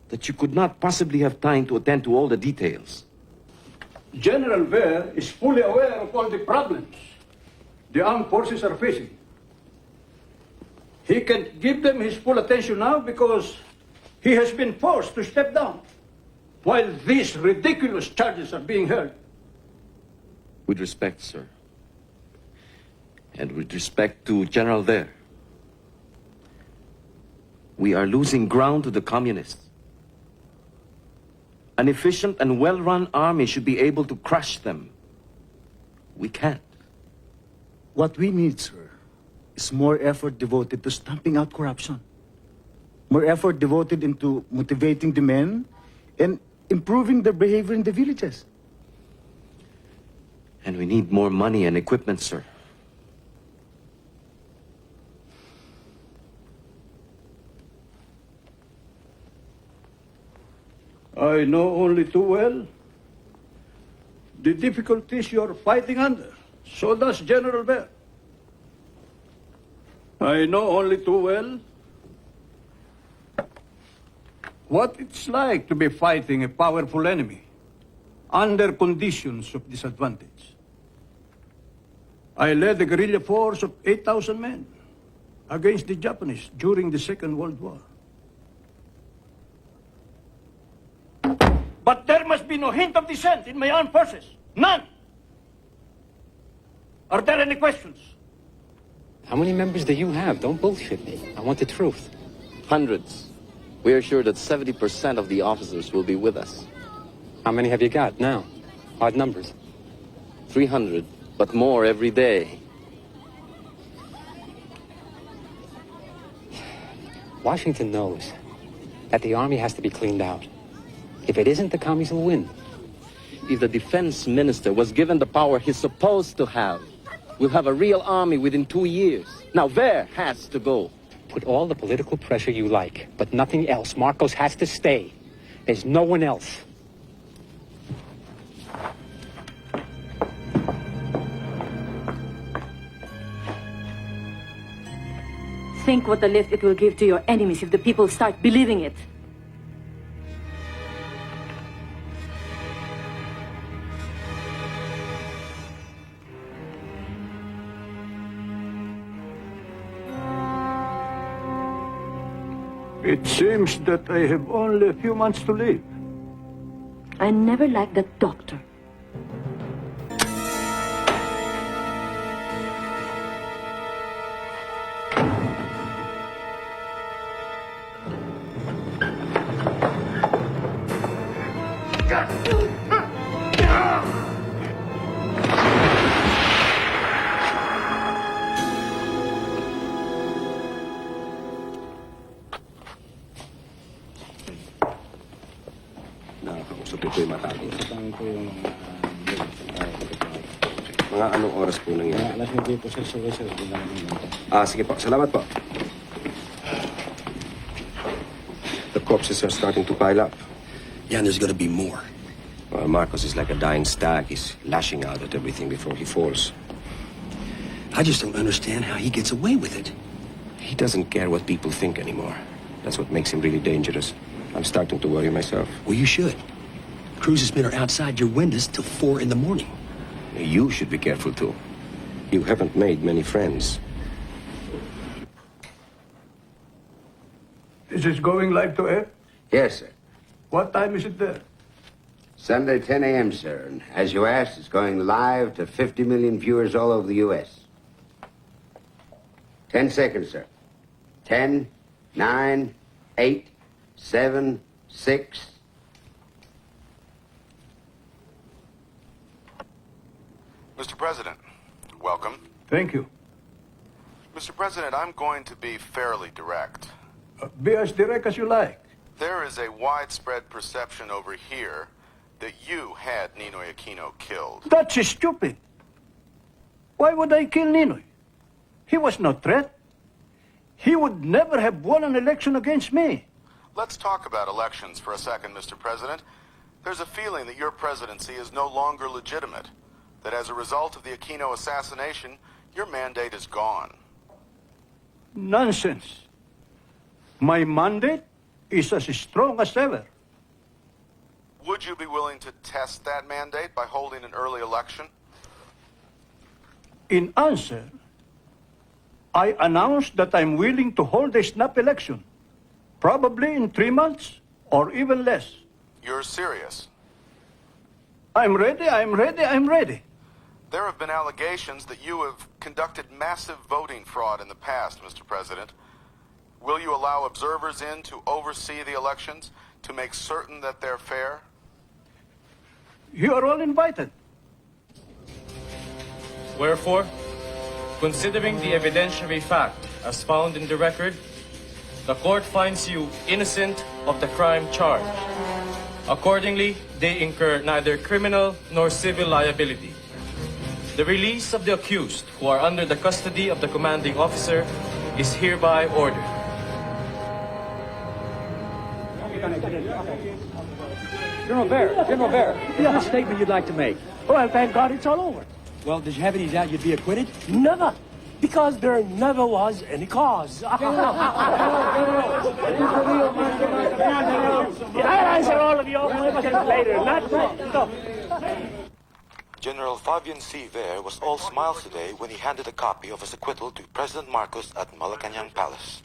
that you could not possibly have time to attend to all the details. General Ver is fully aware of all the problems the armed forces are facing. He can give them his full attention now because he has been forced to step down while these ridiculous charges are being heard. With respect, sir. And with respect to General Ver, we are losing ground to the communists. An efficient and well-run army should be able to crush them. We can't. What we need, sir, is more effort devoted to stamping out corruption. More effort devoted into motivating the men and improving their behavior in the villages. And we need more money and equipment, sir. I know only too well the difficulties you're fighting under. So does General Ver. I know only too well what it's like to be fighting a powerful enemy under conditions of disadvantage. I led a guerrilla force of 8,000 men against the Japanese during the Second World War. But there must be no hint of dissent in my armed forces. None. Are there any questions? How many members do you have? Don't bullshit me. I want the truth. Hundreds. We are sure that 70% of the officers will be with us. How many have you got now? Odd numbers. 300 but more every day. Washington knows that the army has to be cleaned out. If it isn't, the commies will win. If the defense minister was given the power he's supposed to have, we'll have a real army within 2 years. Now, Ver has to go. Put all the political pressure you like, but nothing else. Marcos has to stay. There's no one else. Think what a lift it will give to your enemies if the people start believing it. It seems that I have only a few months to live. I never liked that doctor. Nakakausap ito yung matapos. Mga anong oras po nangyari? Alas 9 po, sir. Sige po. Salamat po. The corpses are starting to pile up. Yeah, and there's gonna be more. Well, Marcos is like a dying stag. He's lashing out at everything before he falls. I just don't understand how he gets away with it. He doesn't care what people think anymore. That's what makes him really dangerous. I'm starting to worry myself. Well, you should. Cruz's men are outside your windows till 4 in the morning. You should be careful, too. You haven't made many friends. Is this going live to air? Yes, sir. What time is it there? Sunday, 10 a.m., sir. And as you asked, it's going live to 50 million viewers all over the U.S. 10 seconds, sir. 10, 9, 8, 7, 6. Mr. President, welcome. Thank you. Mr. President, I'm going to be fairly direct. Be as direct as you like. There is a widespread perception over here that you had Ninoy Aquino killed. That's stupid. Why would I kill Ninoy? He was no threat. He would never have won an election against me. Let's talk about elections for a second, Mr. President. There's a feeling that your presidency is no longer legitimate, that as a result of the Aquino assassination, your mandate is gone. Nonsense. My mandate is as strong as ever. Would you be willing to test that mandate by holding an early election? In answer, I announced that I'm willing to hold a snap election, probably in 3 months or even less. You're serious? I'm ready, I'm ready, I'm ready. There have been allegations that you have conducted massive voting fraud in the past, Mr. President. Will you allow observers in to oversee the elections to make certain that they're fair? You are all invited. Wherefore, considering the evidentiary fact as found in the record, the court finds you innocent of the crime charged. Accordingly, they incur neither criminal nor civil liability. The release of the accused who are under the custody of the commanding officer is hereby ordered. General Ver, you have a statement you'd like to make. Well, thank God it's all over. Well, did you have any doubt you'd be acquitted? Never. Because there never was any cause. I'll answer all of your questions later. Not now. General Fabian C. Ver was all smiles today when he handed a copy of his acquittal to President Marcos at Malacanang Palace.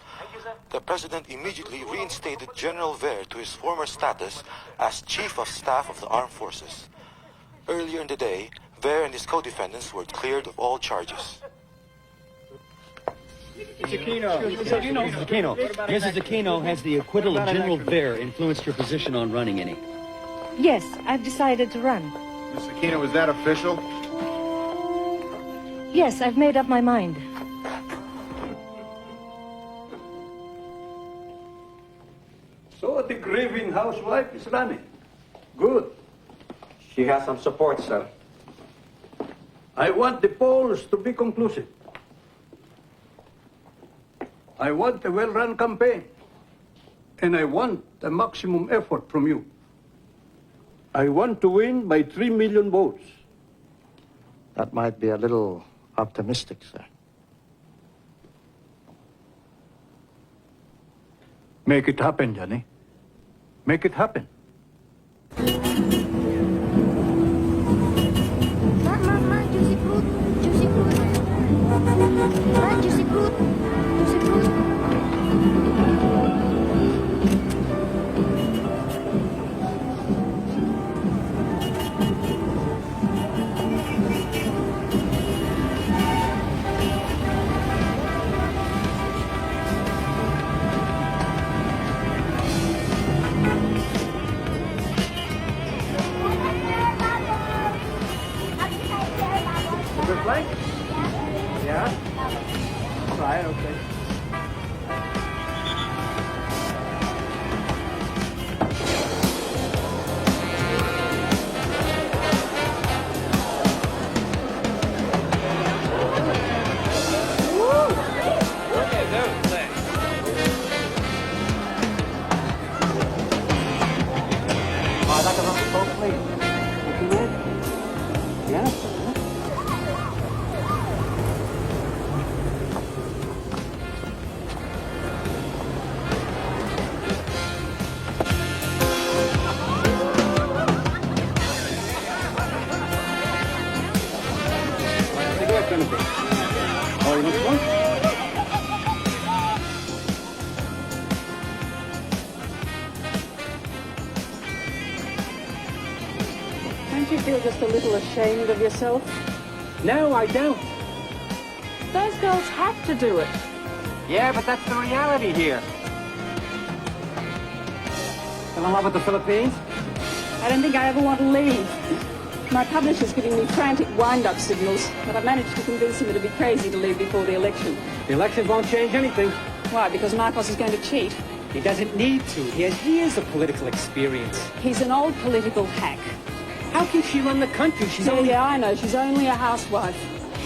The president immediately reinstated General Ver to his former status as Chief of Staff of the Armed Forces. Earlier in the day, Ver and his co-defendants were cleared of all charges. Mrs. Aquino, has the acquittal of General Ver influenced your position on running any? Yes, I've decided to run. Mr. Aquino, is that official? Yes, I've made up my mind. So the grieving housewife is running. Good. She has some support, sir. I want the polls to be conclusive. I want a well-run campaign. And I want a maximum effort from you. I want to win by 3 million votes. That might be a little optimistic, sir. Make it happen, Johnny. Make it happen. Juicy fruit, juicy fruit. Juicy fruit, juicy fruit. Flank? Yeah? Right, okay. I'd like a round of Coke, please. What you mean? Yeah. Oh, you want one? Don't you feel just a little ashamed of yourself? No, I don't. Those girls have to do it. Yeah, but that's the reality here. Fell in love with the Philippines? I don't think I ever want to leave. My publisher's giving me frantic wind-up signals, but I've managed to convince him it'd be crazy to leave before the election. The election won't change anything. Why? Because Marcos is going to cheat. He doesn't need to. He has years of political experience. He's an old political hack. How can she run the country? She's only... Yeah, I know. She's only a housewife.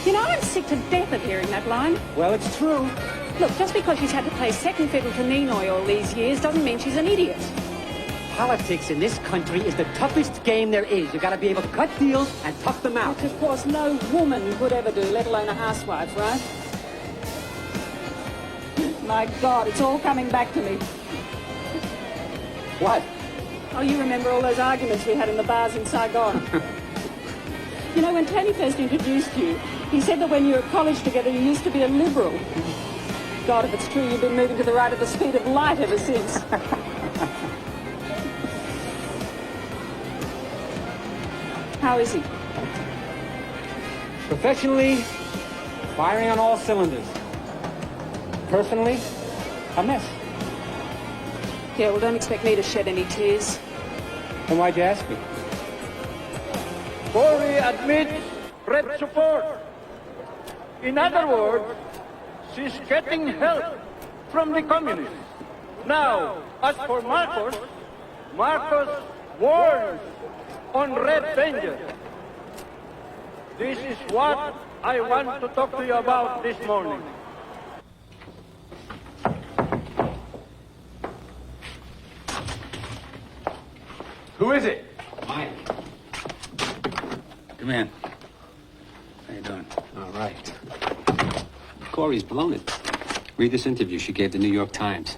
You know, I'm sick to death of hearing that line. Well, it's true. Look, just because she's had to play second fiddle to Ninoy all these years doesn't mean she's an idiot. Politics in this country is the toughest game there is. You gotta be able to cut deals and tough them out. Which, of course, no woman could ever do, let alone a housewife, right? My God, it's all coming back to me. What? Oh, you remember all those arguments we had in the bars in Saigon? You know, when Tony first introduced you, he said that when you were at college together, you used to be a liberal. God, if it's true, you've been moving to the right at the speed of light ever since. How is he? Professionally, firing on all cylinders. Personally, a mess. Yeah, well, don't expect me to shed any tears. Then why'd you ask me? Cory admits Red support. In other words, she's getting help from the communists. Now, as for Marcos, Marcos warns on Red danger. This is what I want to talk to you about this morning. Who is it? Mike. Come in. How you doing? All right. Cory's blown it. Read this interview she gave the New York Times.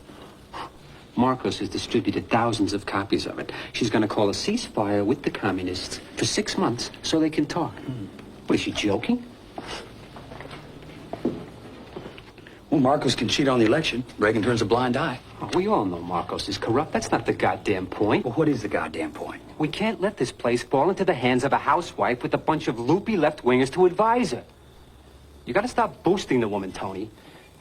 Marcos has distributed thousands of copies of it. She's going to call a ceasefire with the communists for 6 months so they can talk. What, is she joking? Well, Marcos can cheat on the election. Reagan turns a blind eye. Oh, we all know Marcos is corrupt. That's not the goddamn point. Well, what is the goddamn point? We can't let this place fall into the hands of a housewife with a bunch of loopy left-wingers to advise her. You got to stop boosting the woman, Tony.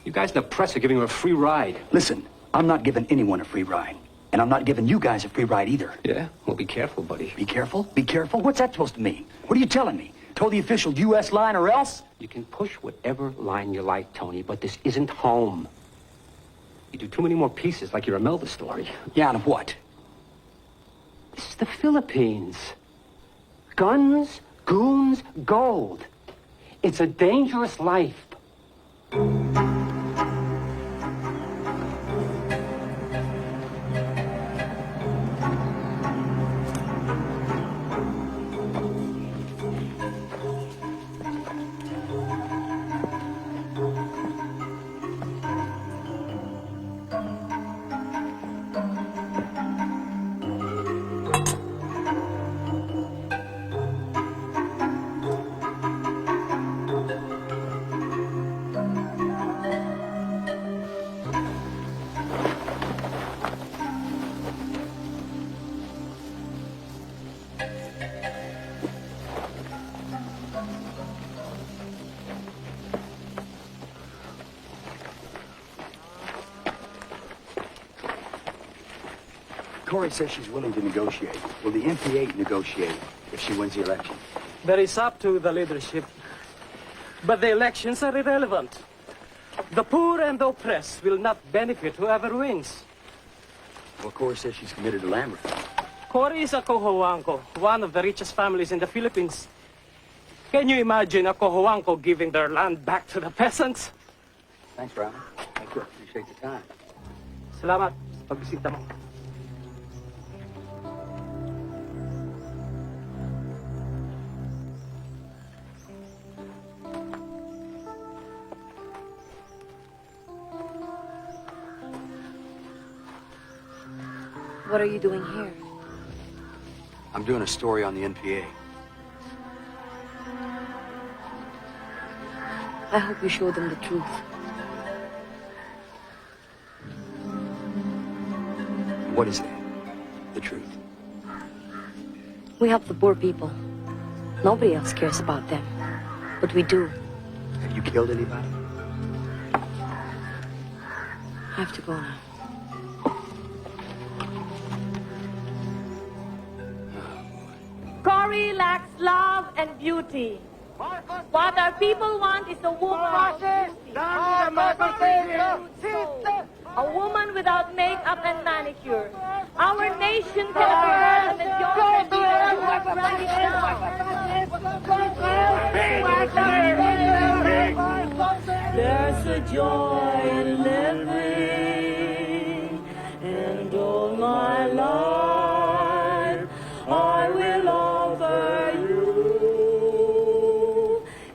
You guys in the press are giving her a free ride. Listen, I'm not giving anyone a free ride. And I'm not giving you guys a free ride either. Yeah? Well, be careful, buddy. Be careful? Be careful? What's that supposed to mean? What are you telling me? Toe the official U.S. line or else? You can push whatever line you like, Tony, but this isn't home. You do too many more pieces like you're a Melba story. Yeah, and what? This is the Philippines. Guns, goons, gold. It's a dangerous life. Corey says she's willing to negotiate. Will the NPA negotiate if she wins the election? That is up to the leadership. But the elections are irrelevant. The poor and the oppressed will not benefit whoever wins. Well, Corey says she's committed to land reform. Cory is a Cojuangco, one of the richest families in the Philippines. Can you imagine a Cojuangco giving their land back to the peasants? Thanks, Robin. Thank you. Appreciate the time. Salamat sa pagbisita mo. What are you doing here? I'm doing a story on the NPA. I hope you show them the truth. What is that? The truth. We help the poor people. Nobody else cares about them. But we do. Have you killed anybody? I have to go now. Cory lacks love and beauty. What our people want is a woman of beauty. A woman without makeup and manicure. Our nation can afford the majority There's a joy in living, and all my life I will offer you.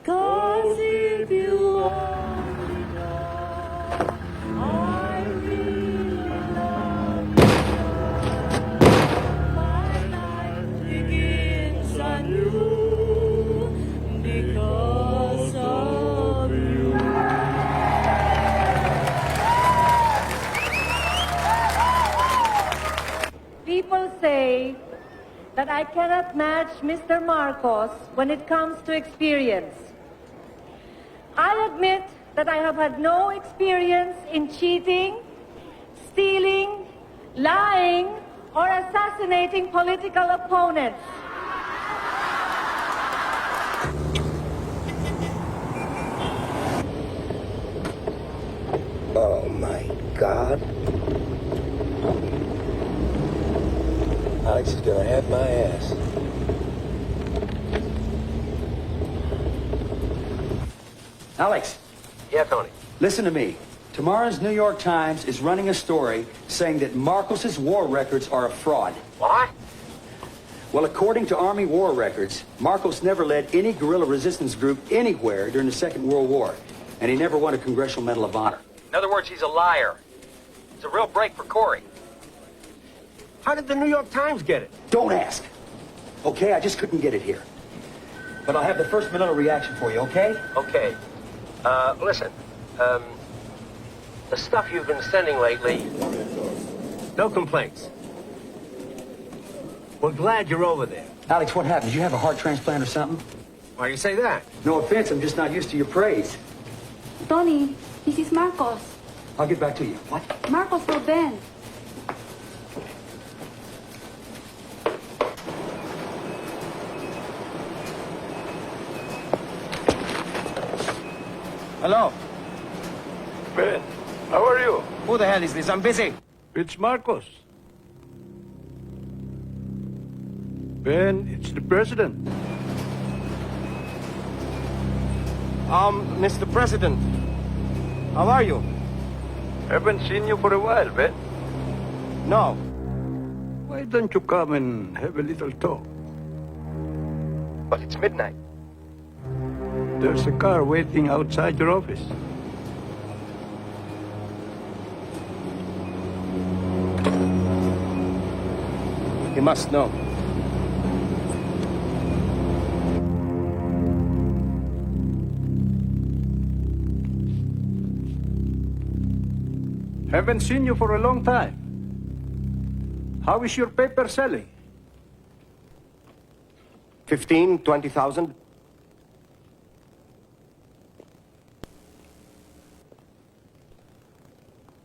'Cause if you only know, I really love you. My life begins anew because of you. People say that I cannot match Mr. Marcos when it comes to experience. I'll admit that I have had no experience in cheating, stealing, lying, or assassinating political opponents. Oh, my God. Alex is gonna have my ass. Alex. Yeah, Tony. Listen to me. Tomorrow's New York Times is running a story saying that Marcos's war records are a fraud. What? Well, according to Army war records, Marcos never led any guerrilla resistance group anywhere during the Second World War, and he never won a Congressional Medal of Honor. In other words, he's a liar. It's a real break for Cory. How did the New York Times get it? Don't ask. Okay, I just couldn't get it here. But I'll have the first Manila reaction for you, okay? Okay. Listen. The stuff you've been sending lately, no complaints. We're glad you're over there. Alex, what happened? Did you have a heart transplant or something? Why do you say that? No offense, I'm just not used to your praise. Tony, this is Marcos. I'll get back to you. What? Marcos for Ben. Hello? Ben, how are you? Who the hell is this? I'm busy. It's Marcos. Ben, it's the president. Mr. President, how are you? Haven't seen you for a while, Ben. No. Why don't you come and have a little talk? But it's midnight. There's a car waiting outside your office. He must know. Haven't seen you for a long time. How is your paper selling? 15, 20,000.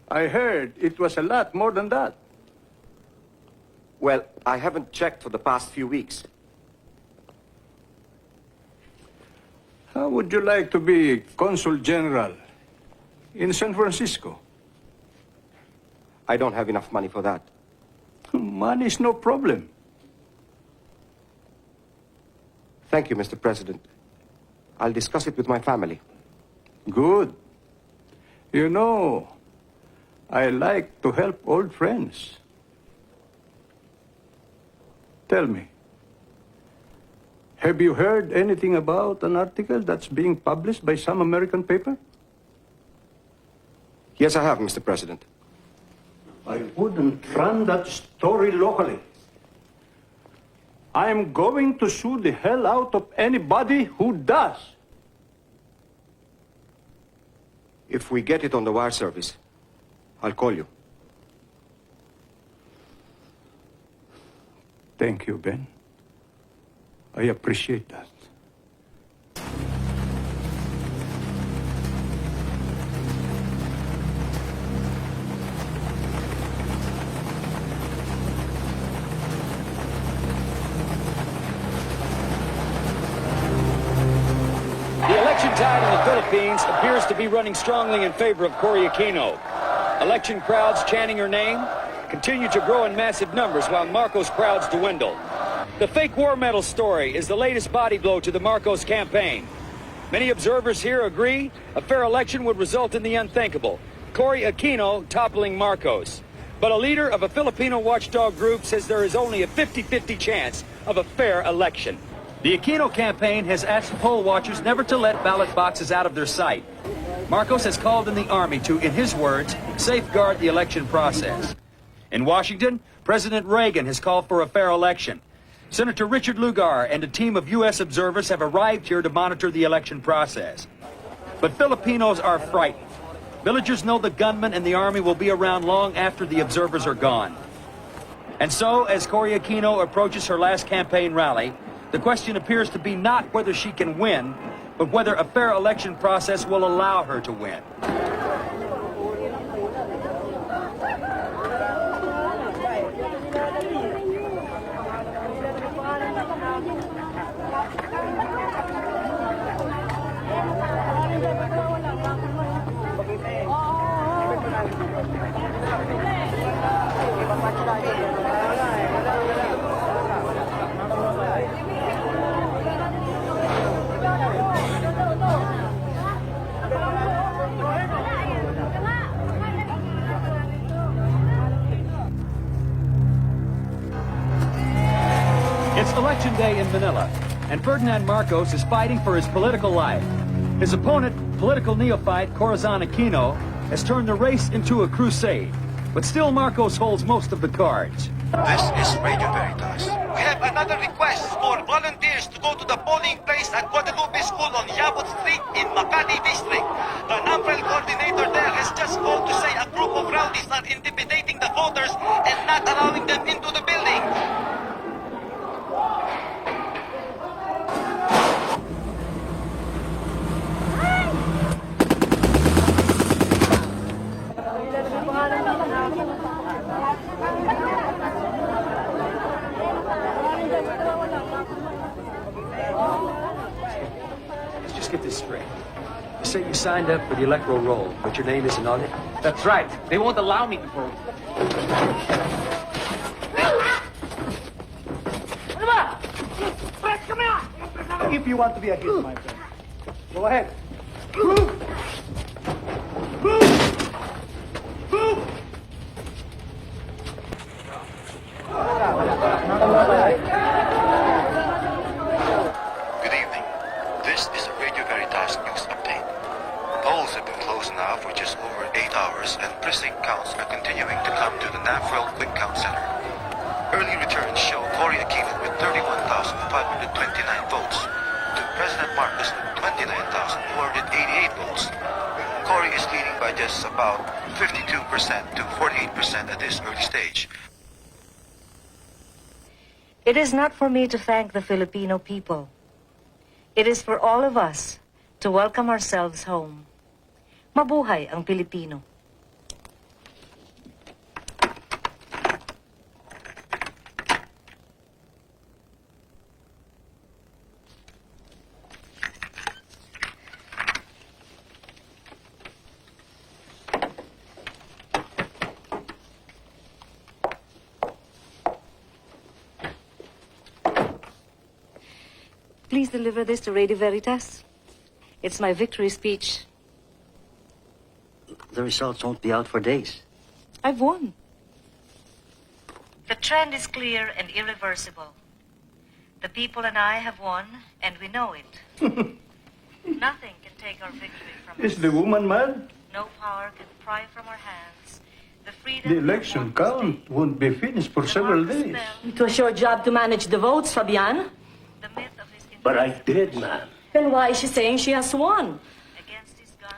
I heard it was a lot more than that. Well, I haven't checked for the past few weeks. How would you like to be Consul General in San Francisco? I don't have enough money for that. Money's no problem. Thank you, Mr. President. I'll discuss it with my family. Good. You know, I like to help old friends. Tell me, have you heard anything about an article that's being published by some American paper? Yes, I have, Mr. President. I wouldn't run that story locally. I'm going to sue the hell out of anybody who does. If we get it on the wire service, I'll call you. Thank you, Ben. I appreciate that. The election tide in the Philippines appears to be running strongly in favor of Cory Aquino. Election crowds chanting her name continue to grow in massive numbers while Marcos crowds dwindle. The fake war medal story is the latest body blow to the Marcos campaign. Many observers here agree a fair election would result in the unthinkable, Cory Aquino toppling Marcos. But a leader of a Filipino watchdog group says there is only a 50-50 chance of a fair election. The Aquino campaign has asked poll watchers never to let ballot boxes out of their sight. Marcos has called in the army to, in his words, safeguard the election process. In Washington, President Reagan has called for a fair election. Senator Richard Lugar and a team of U.S. observers have arrived here to monitor the election process. But Filipinos are frightened. Villagers know the gunmen and the army will be around long after the observers are gone. And so, as Cory Aquino approaches her last campaign rally, the question appears to be not whether she can win, but whether a fair election process will allow her to win. It's Election Day in Manila, and Ferdinand Marcos is fighting for his political life. His opponent, political neophyte Corazon Aquino, has turned the race into a crusade. But still Marcos holds most of the cards. This is Radio Veritas. We have another request for volunteers to go to the polling place at Guadalupe School on Yabot Street in Makati District. The NAMPREL coordinator there has just called to say a group of rowdies are intimidating the voters and not allowing them into the building. Let's just get this straight. say you signed up for the electoral roll, but your name isn't on it? That's right. They won't allow me to vote. If you want to be a hero, my friend, go ahead. Good evening. This is a Radio Veritas news update. Polls have been closed now for just over 8 hours, and precinct counts are continuing to come to the NAFREL Quick Count Center. Early returns show Cory Aquino with 31,529 votes, to President Marcos with 29,488 votes. Cory is leading by just about 52% to 48% at this early stage. It is not for me to thank the Filipino people. It is for all of us to welcome ourselves home. Mabuhay ang Pilipino. Please deliver this to Radio Veritas. It's my victory speech. The results won't be out for days. I've won. The trend is clear and irreversible. The people and I have won, and we know it. Nothing can take our victory from us. Is the woman mad? No power can pry from our hands the freedom. The election count won't be finished for several days. It was your job to manage the votes, Fabian. But I did, ma'am. Then why is she saying she has won?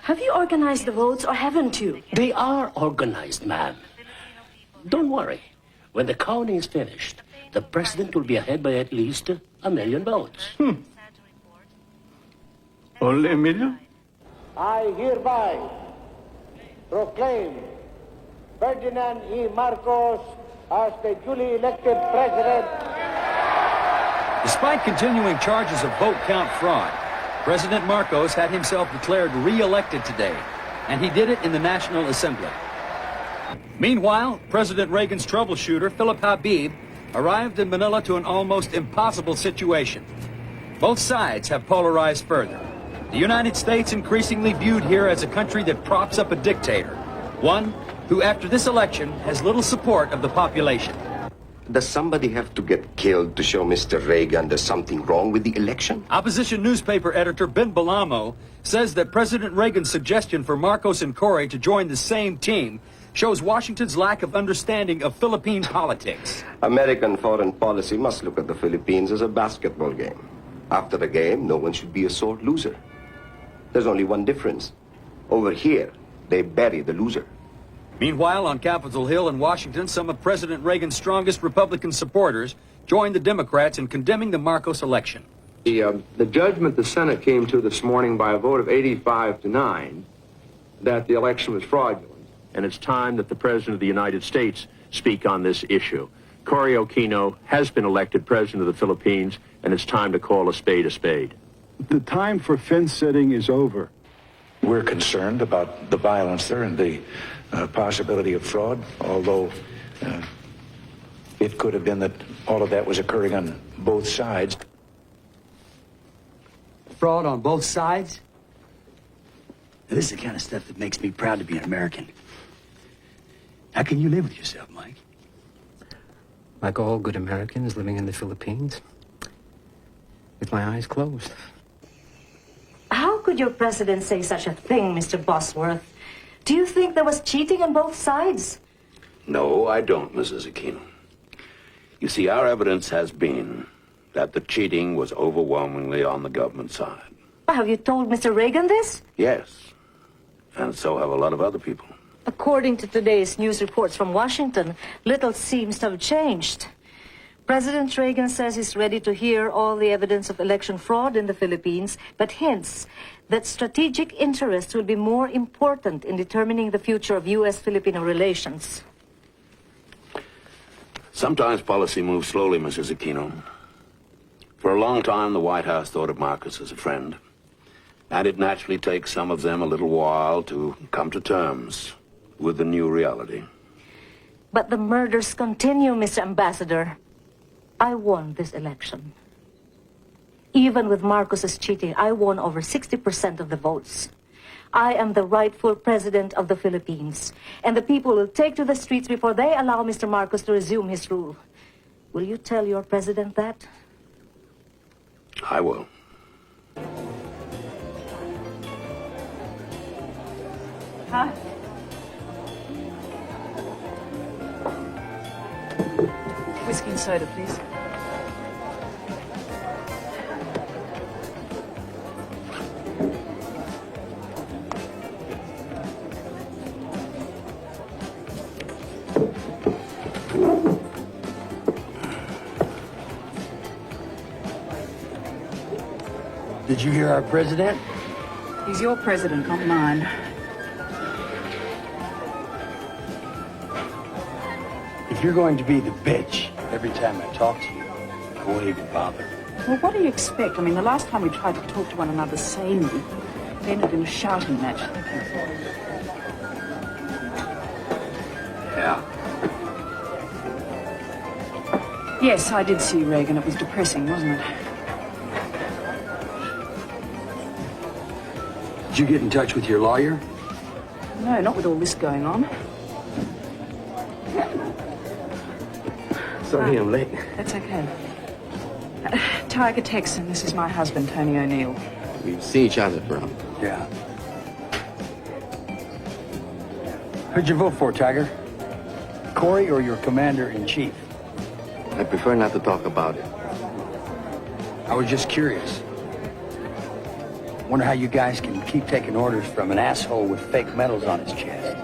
Have you organized the votes or haven't you? They are organized, ma'am. Don't worry. When the counting is finished, the president will be ahead by at least 1 million votes. Only 1 million? I hereby proclaim Ferdinand E. Marcos as the duly elected president. Despite continuing charges of vote count fraud, President Marcos had himself declared re-elected today, and he did it in the National Assembly. Meanwhile, President Reagan's troubleshooter, Philip Habib, arrived in Manila to an almost impossible situation. Both sides have polarized further. The United States increasingly viewed here as a country that props up a dictator, one who, after this election, has little support of the population. Does somebody have to get killed to show Mr. Reagan there's something wrong with the election? Opposition newspaper editor Ben Balamo says that President Reagan's suggestion for Marcos and Cory to join the same team shows Washington's lack of understanding of Philippine politics. American foreign policy must look at the Philippines as a basketball game. After the game, no one should be a sore loser. There's only one difference. Over here, they bury the loser. Meanwhile, on Capitol Hill in Washington, some of President Reagan's strongest Republican supporters joined the Democrats in condemning the Marcos election. The judgment the Senate came to this morning by a vote of 85-9 that the election was fraudulent. And it's time that the President of the United States speak on this issue. Cory Aquino has been elected President of the Philippines, and it's time to call a spade a spade. The time for fence setting is over. We're concerned about the violence there and the possibility of fraud, although it could have been that all of that was occurring on both sides. Fraud on both sides? Now, this is the kind of stuff that makes me proud to be an American. How can you live with yourself, Mike? Like all good Americans living in the Philippines, with my eyes closed. How could your president say such a thing, Mr. Bosworth? Do you think there was cheating on both sides? No, I don't, Mrs. Aquino. You see, our evidence has been that the cheating was overwhelmingly on the government side. Have you told Mr. Reagan this? Yes, and so have a lot of other people. According to today's news reports from Washington, little seems to have changed. President Reagan says he's ready to hear all the evidence of election fraud in the Philippines, but hints that strategic interests will be more important in determining the future of U.S.-Filipino relations. Sometimes policy moves slowly, Mrs. Aquino. For a long time, the White House thought of Marcos as a friend. And it naturally takes some of them a little while to come to terms with the new reality. But the murders continue, Mr. Ambassador. I won this election. Even with Marcos's cheating, I won over 60% of the votes. I am the rightful president of the Philippines, and the people will take to the streets before they allow Mr. Marcos to resume his rule. Will you tell your president that? I will. Hi. Whiskey and soda, please. Did you hear our president? He's your president, not mine. If you're going to be the bitch every time I talk to you, I won't even bother. Well, what do you expect? I mean, the last time we tried to talk to one another sanely, we ended in a shouting match. Yeah. Yes, I did see Reagan. It was depressing, wasn't it? Did you get in touch with your lawyer? No, not with all this going on. Sorry I'm late. That's okay. Tiger Texan, this is my husband, Tony O'Neill. We've seen each other around. Yeah. Who'd you vote for, Tiger? Corey or your commander-in-chief? I prefer not to talk about it. I was just curious. Wonder how you guys can keep taking orders from an asshole with fake medals on his chest.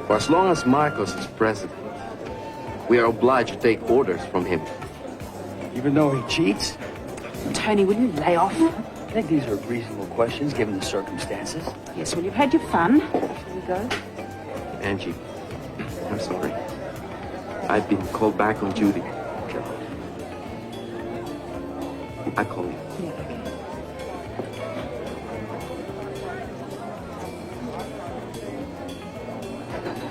For as long as Marcos is president, we are obliged to take orders from him. Even though he cheats? Tony, will you lay off? I think these are reasonable questions given the circumstances. Yes, well, you've had your fun. Shall we go? Angie, I'm sorry. I've been called back on duty. I call you. Yeah,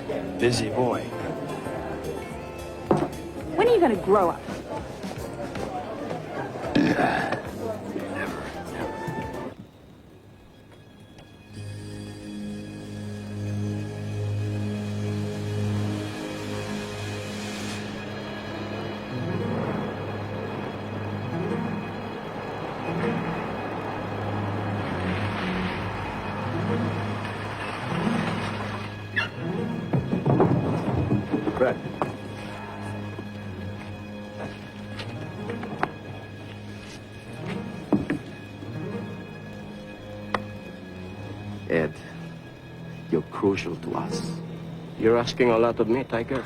okay. Busy boy. When are you going to grow up? Fred. Ed, you're crucial to us. You're asking a lot of me, Tiger.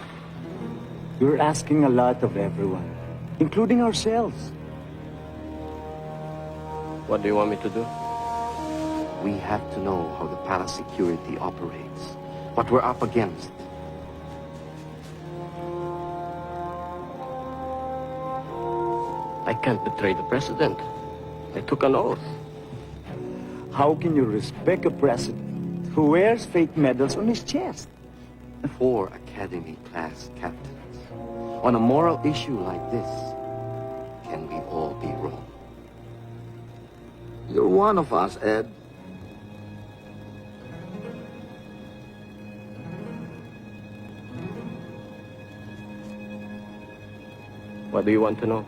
You're asking a lot of everyone, including ourselves. What do you want me to do? We have to know how the palace security operates, what we're up against. I can't betray the president. I took an oath. How can you respect a president who wears fake medals on his chest? 4 academy-class captains. On a moral issue like this, can we all be wrong? You're one of us, Ed. What do you want to know?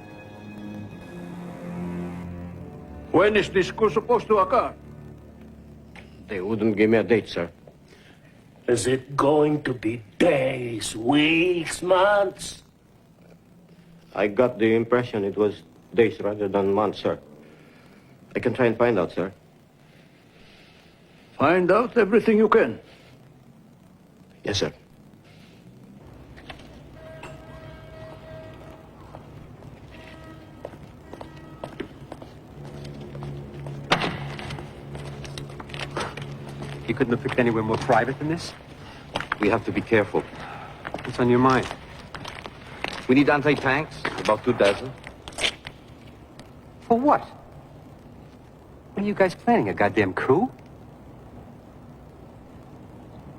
When is this coup supposed to occur? They wouldn't give me a date, sir. Is it going to be days, weeks, months? I got the impression it was days rather than months, sir. I can try and find out, sir. Find out everything you can. Yes, sir. You couldn't have picked anywhere more private than this? We have to be careful. What's on your mind? We need anti-tanks, about 2 dozen. For what? What are you guys planning, a goddamn coup?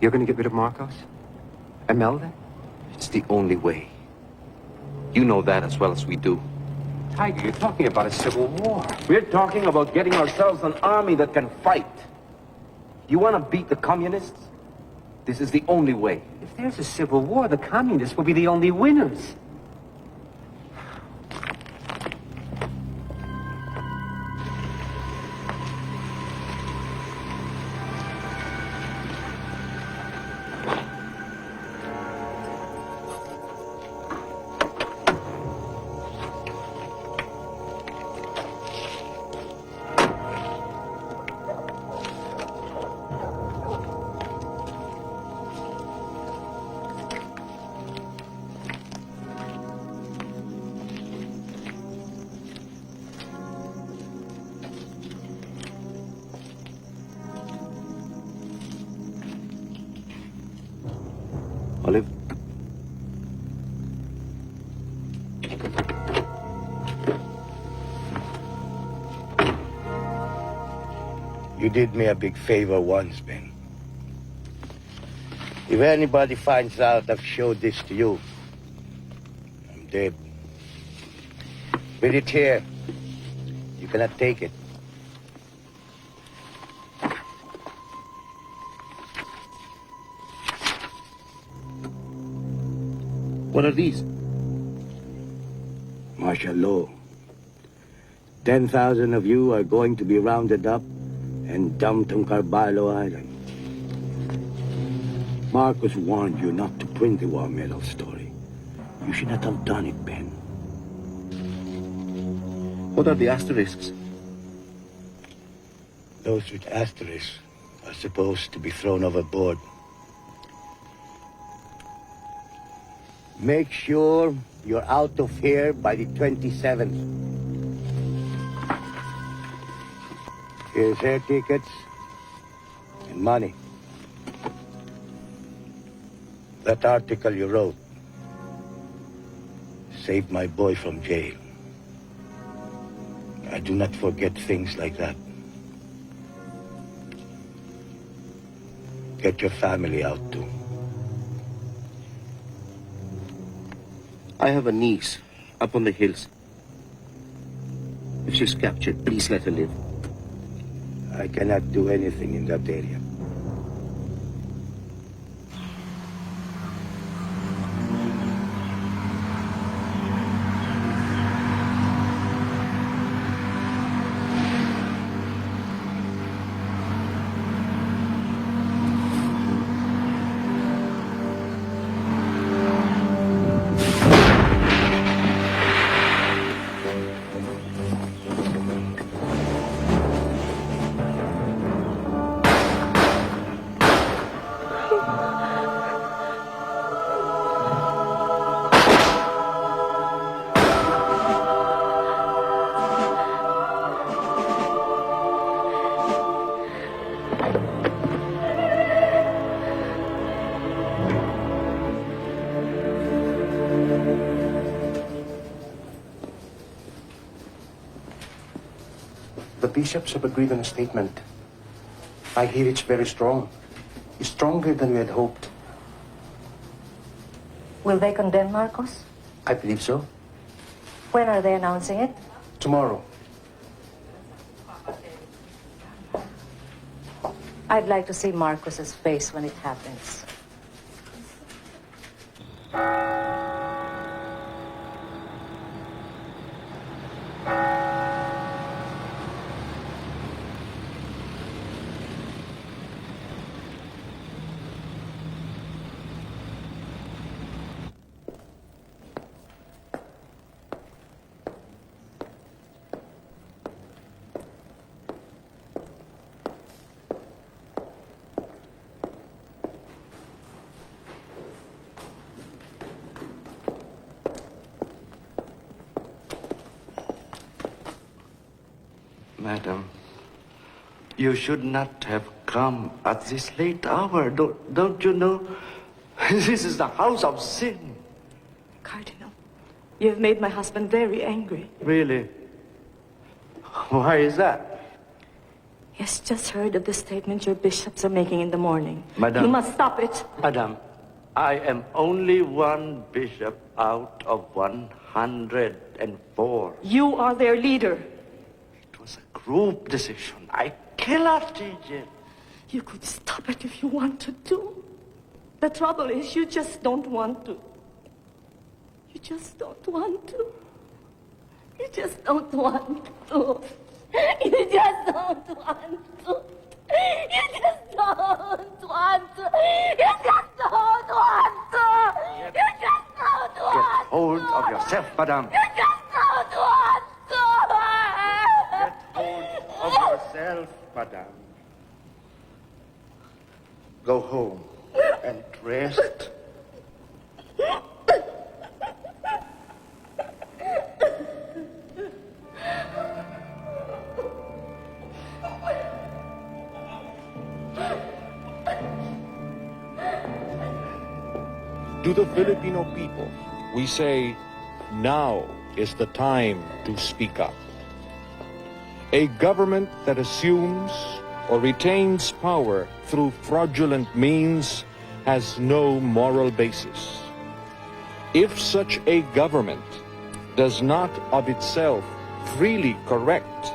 You're gonna get rid of Marcos? Imelda? It's the only way. You know that as well as we do. Tiger, you're talking about a civil war. We're talking about getting ourselves an army that can fight. You want to beat the communists? This is the only way. If there's a civil war, the communists will be the only winners. Olive? You did me a big favor once, Ben. If anybody finds out I've showed this to you, I'm dead. With it here, you cannot take it. What are these? Martial law. 10,000 of you are going to be rounded up and dumped on Carballo Island. Marcos warned you not to print the war medal story. You should not have done it, Ben. What are the asterisks? Those with asterisks are supposed to be thrown overboard. Make sure you're out of here by the 27th. Here's air tickets and money. That article you wrote saved my boy from jail. I do not forget things like that. Get your family out too. I have a niece up on the hills. If she's captured, please let her live. I cannot do anything in that area. The bishops have agreed on a statement. I hear it's very strong. It's stronger than we had hoped. Will they condemn Marcos? I believe so. When are they announcing it? Tomorrow. I'd like to see Marcos's face when it happens. Madam, you should not have come at this late hour. Don't you know? This is the house of sin. Cardinal, you have made my husband very angry. Really? Why is that? He has just heard of the statement your bishops are making in the morning. Madam. You must stop it. Madam, I am only one bishop out of 104. You are their leader. It was a group decision. I cannot change it. You could stop it if you wanted to. The trouble is you just don't want to. You just don't want to. You just don't want to. You just don't want to. You just don't want to. You just don't want to. You just don't Get want hold of yourself, madam. You just don't want to. Get hold of yourself, madam. Go home and rest. To the Filipino people, we say, now is the time to speak up. A government that assumes or retains power through fraudulent means has no moral basis. If such a government does not of itself freely correct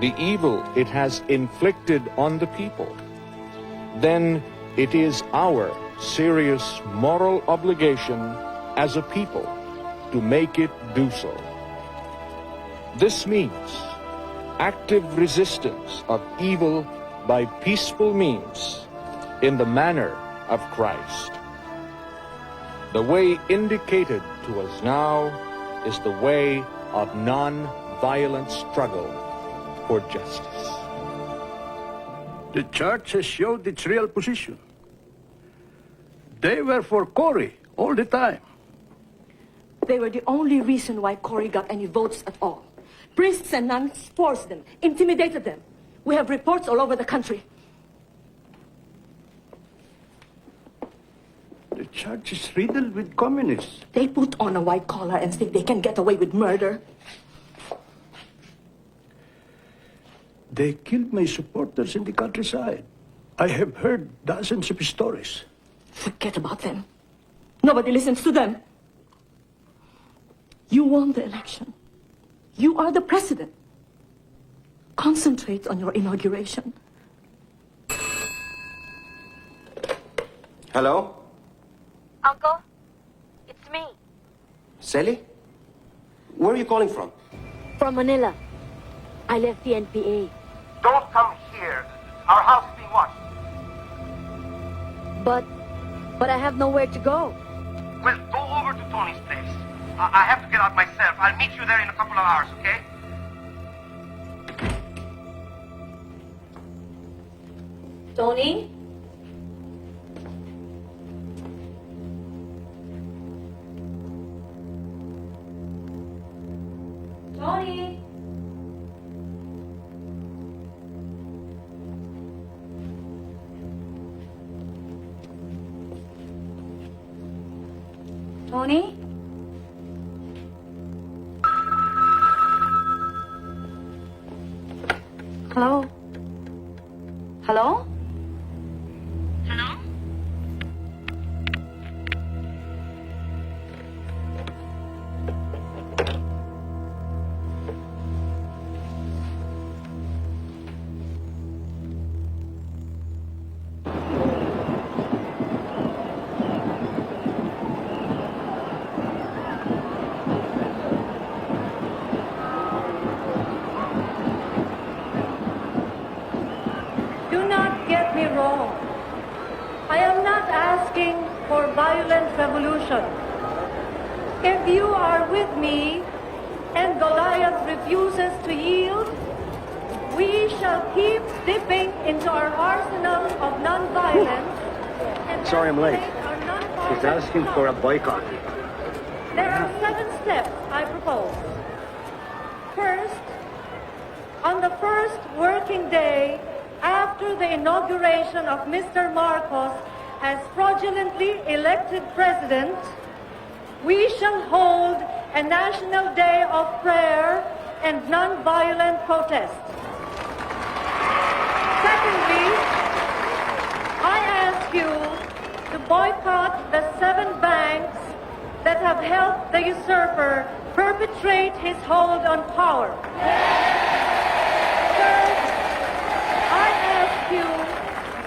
the evil it has inflicted on the people, then it is our serious moral obligation as a people to make it do so. This means active resistance of evil by peaceful means in the manner of Christ. The way indicated to us now is the way of non-violent struggle for justice. The church has showed its real position. They were for Cory all the time. They were the only reason why Cory got any votes at all. Priests and nuns forced them, intimidated them. We have reports all over the country. The church is riddled with communists. They put on a white collar and think they can get away with murder. They killed my supporters in the countryside. I have heard dozens of stories. Forget about them. Nobody listens to them. You won the election. You are the president. Concentrate on your inauguration. Hello? Uncle, it's me. Sally? Where are you calling from? From Manila. I left the NPA. Don't come here. Our house is being watched. But I have nowhere to go. Well, go over to Tony's place. I have to get out myself. I'll meet you there in a couple of hours, okay? Tony? Tony? Tony? Hello? Hello? Hello? Do not get me wrong. I am not asking for violent revolution. If you are with me and Goliath refuses to yield, we shall keep dipping into our arsenal of nonviolence. Sorry I'm late. She's asking for a boycott. There are 7 steps I propose. First, on the first working day after the inauguration of Mr. Marcos as fraudulently elected president, we shall hold a national day of prayer and nonviolent protest. boycott the 7 banks that have helped the usurper perpetrate his hold on power. Third, I ask you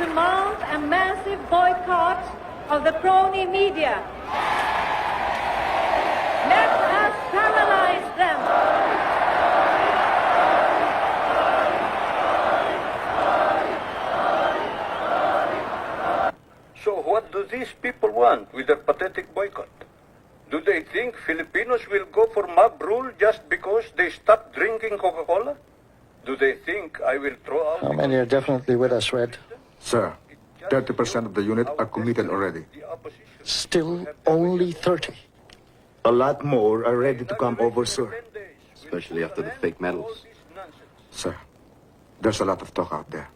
to mount a massive boycott of the crony media. Let us paralyze them. So what do these people want with their pathetic boycott? Do they think Filipinos will go for mob rule just because they stop drinking Coca-Cola? Do they think I will throw out... How many are definitely with us, Red? Sir, 30% of the unit are committed already. Still only 30. A lot more are ready to come over, sir. Especially after the fake medals. Sir, there's a lot of talk out there.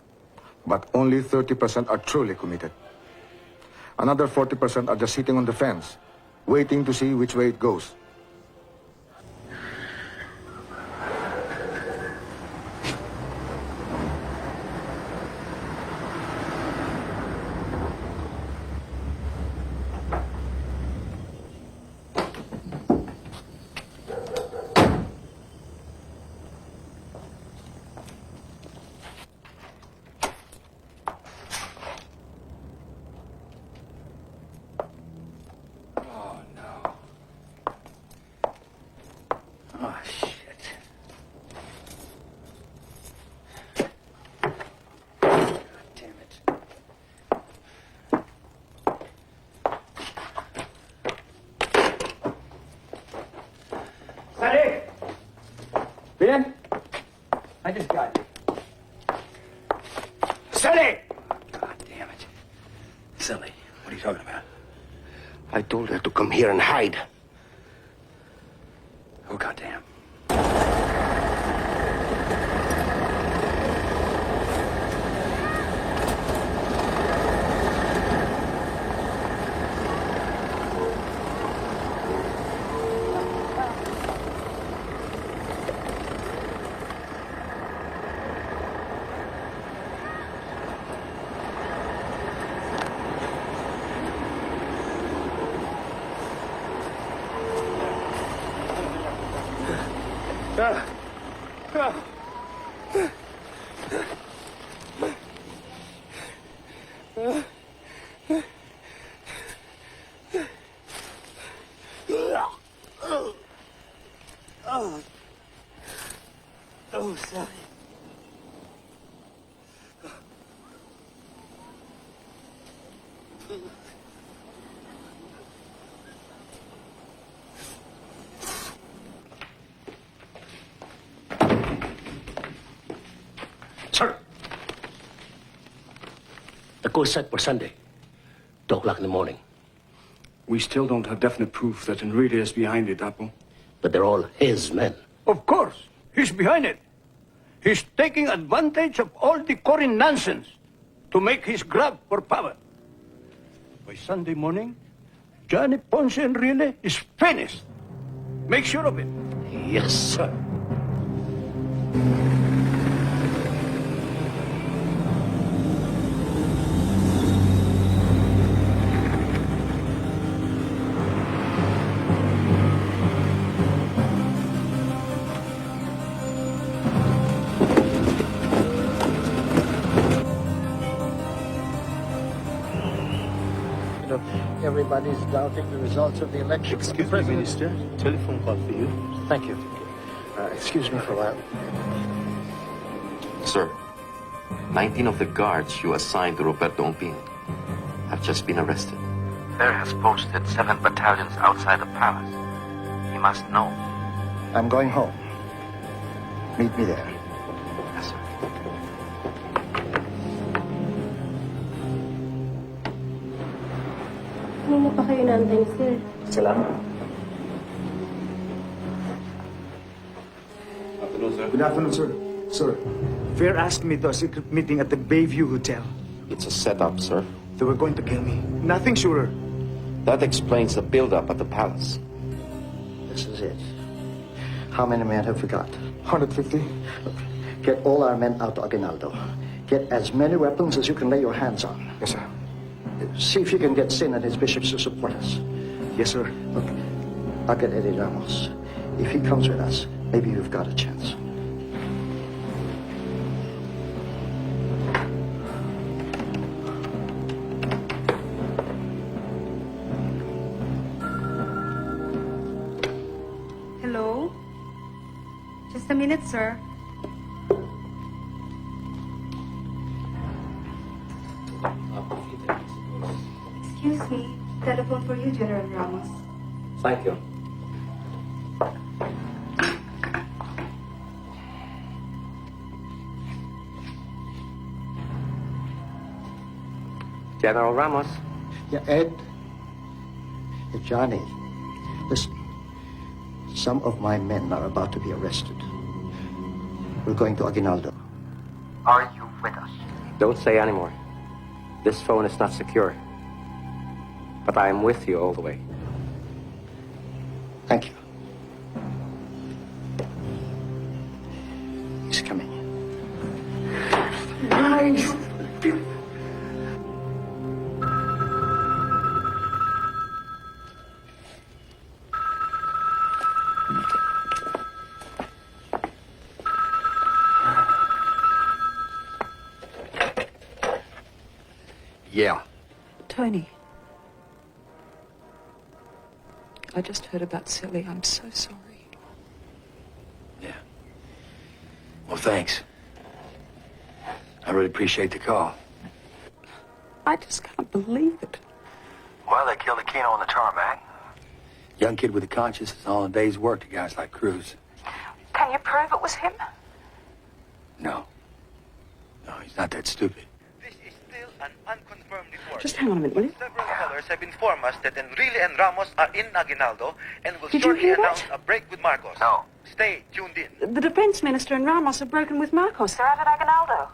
But only 30% are truly committed. Another 40% are just sitting on the fence, waiting to see which way it goes. Oh, shit. God damn it. Sally! Ben? I just got you. Sally! God damn it. Silly. What are you talking about? I told her to come here and hide. Oh, goddamn. Oh, Sally. Sir! The course set for Sunday. 2 o'clock in the morning. We still don't have definite proof that Enrique is behind it, Apo. But they're all his men. Of course. He's behind it. He's taking advantage of all the Corin nonsense to make his grab for power. By Sunday morning, Johnny Ponce Enrile is finished. Make sure of it. Yes, sir. Everybody's doubting the results of the election. Excuse me, Minister. Telephone call for you. Thank you. Excuse me for a while. Sir, 19 of the guards you assigned to Roberto Ompin have just been arrested. Fer has posted 7 battalions outside the palace. He must know. I'm going home. Meet me there. Yes, sir. Kanina pa kayo naantay, sir. Salamat. Good afternoon, sir. Sir, Fair asked me to a secret meeting at the Bayview Hotel. It's a setup, sir. They were going to kill me. Nothing surer. That explains the build-up at the palace. This is it. How many men have we got? 150. Look, get all our men out to Aguinaldo. Get as many weapons as you can lay your hands on. Yes, sir. See if you can get Sin and his bishops to support us. Yes, sir. Look, I'll get Eddie Ramos. If he comes with us, maybe you've got a chance. Hello? Just a minute, sir. Excuse me. Telephone for you, General Ramos. Thank you. General Ramos. Yeah, Ed. Yeah, Johnny. Listen. Some of my men are about to be arrested. We're going to Aguinaldo. Are you with us? Don't say any more. This phone is not secure. But I am with you all the way. Thank you. He's coming. Nice. Yeah. Tony, I just heard about Silly. I'm so sorry. Well, thanks. I really appreciate the call. I just can't believe it. Well, they killed Aquino on the tarmac. Young kid with a conscience is all a day's work to guys like Cruz. Can you prove it was him? No. No, he's not that stupid. An unconfirmed report. Just hang on a minute, will you? Several sellers have informed us that Enrile and Ramos are in Aguinaldo and will Did you shortly hear that? announce a break with Marcos. No. Stay tuned in. The defense minister and Ramos have broken with Marcos. They're out at Aguinaldo.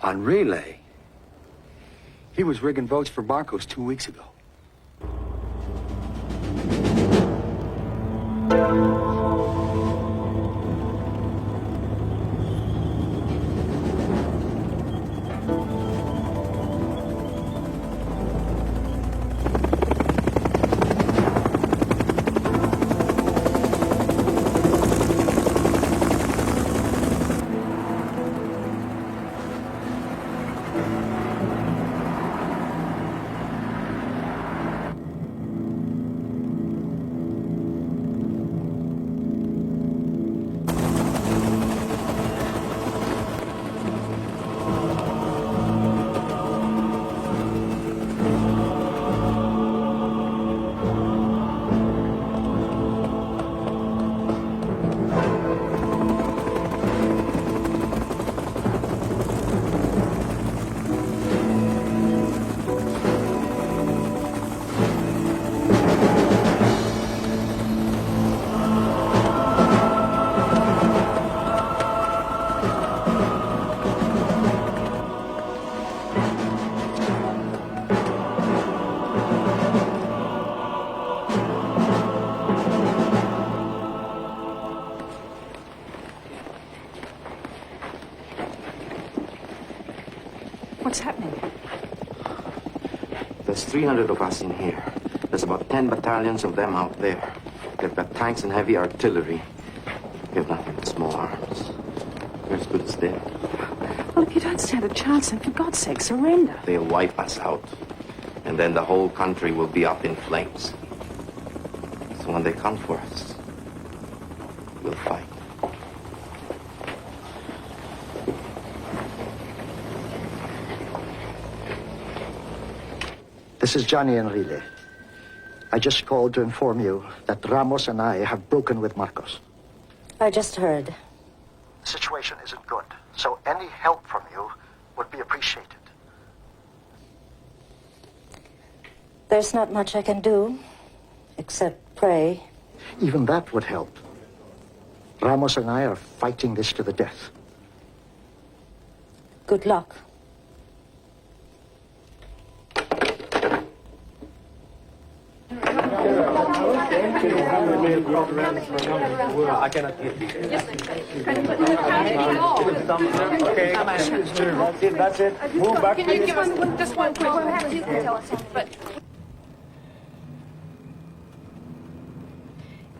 On relay, he was rigging votes for Marcos 2 weeks ago. What's happening? There's 300 of us in here. There's about 10 battalions of them out there. They've got tanks and heavy artillery. We have nothing but small arms. We're as good as dead. Well, if you don't stand a chance, then for God's sake, surrender. They'll wipe us out. And then the whole country will be up in flames. So when they come for us, we'll fight. This is Johnny Enrile. I just called to inform you that Ramos and I have broken with Marcos. I just heard. The situation isn't good, so any help from you would be appreciated. There's not much I can do, except pray. Even that would help. Ramos and I are fighting this to the death. Good luck. I cannot hear you. Okay. That's it. Move back, Can you please. give us just one quick? Perhaps you can tell us. But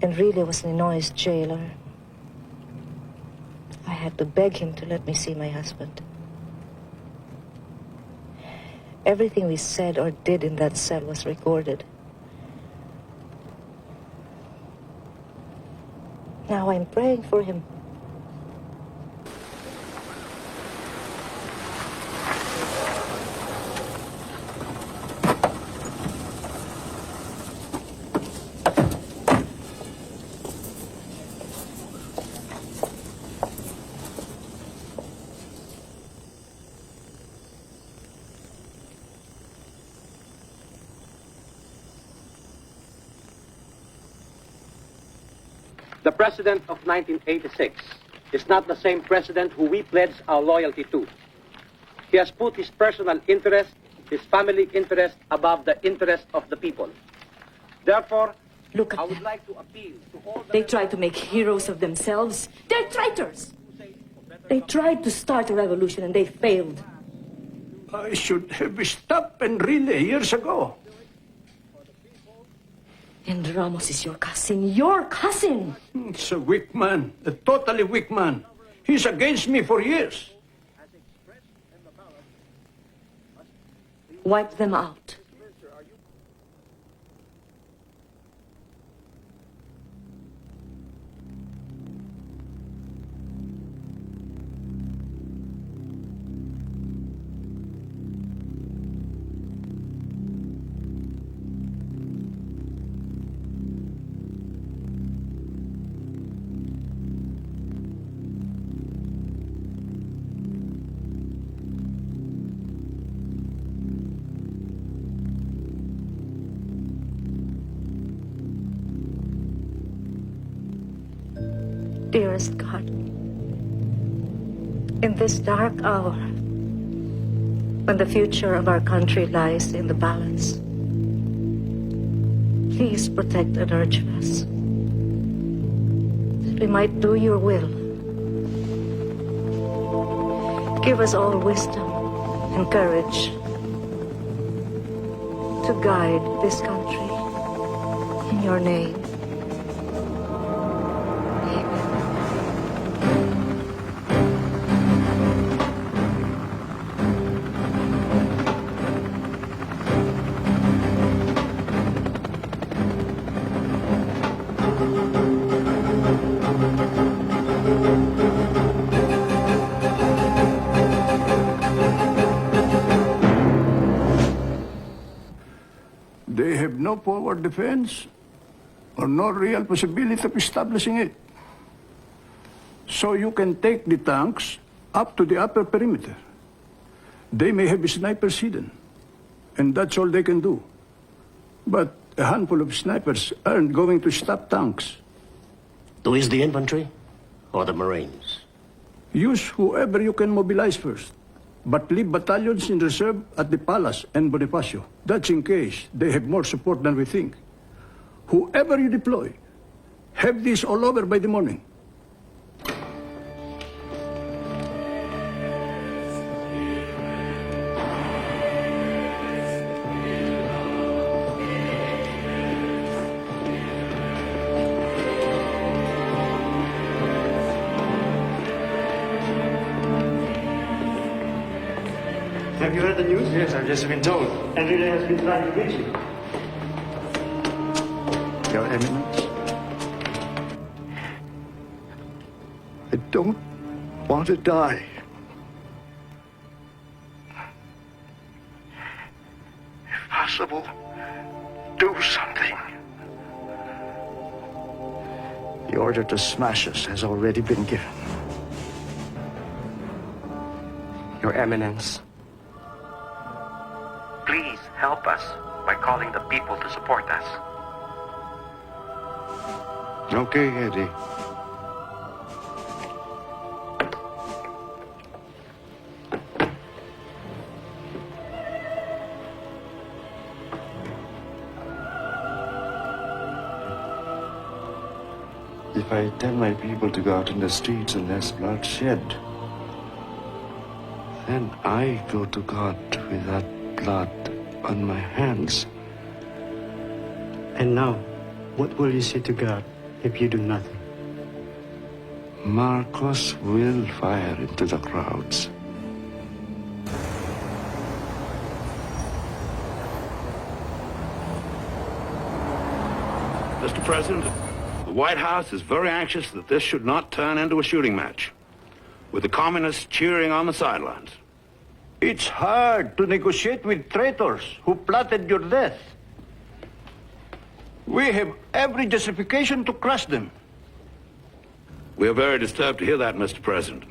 Enrile was Ninoy's jailer. I had to beg him to let me see my husband. Everything we said or did in that cell was recorded. Now I'm praying for him. The president of 1986 is not the same president who we pledge our loyalty to. He has put his personal interest, his family interest, above the interest of the people. Therefore, Look I at would them. like to appeal to all the They try to make heroes of themselves. They're traitors. They tried to start a revolution and they failed. I should have stopped Enrile years ago. And Ramos is your cousin. Your cousin! He's a weak man, a totally weak man. He's against me for years. Wipe them out. Dearest God, in this dark hour, when the future of our country lies in the balance, please protect and nurture us, that we might do your will. Give us all wisdom and courage to guide this country in your name. They have no forward defense or no real possibility of establishing it. So you can take the tanks up to the upper perimeter. They may have snipers hidden, and that's all they can do. But a handful of snipers aren't going to stop tanks. To use the infantry or the Marines? Use whoever you can mobilize first, but leave battalions in reserve at the Palace and Bonifacio. That's in case they have more support than we think. Whoever you deploy, have this all over by the morning. Have you heard the news? Yes, I've just been told. Enrile has been trying to reach you. Your Eminence, I don't want to die. If possible, do something. The order to smash us has already been given. Your Eminence, please help us by calling the people to support us. Okay, Eddie. if I tell my people to go out in the streets and there's bloodshed, then I go to God with that blood on my hands. And now, what will you say to God if you do nothing? Marcos will fire into the crowds. Mr. President, the White House is very anxious that this should not turn into a shooting match, with the communists cheering on the sidelines. It's hard to negotiate with traitors who plotted your death. We have every justification to crush them. We are very disturbed to hear that, Mr. President.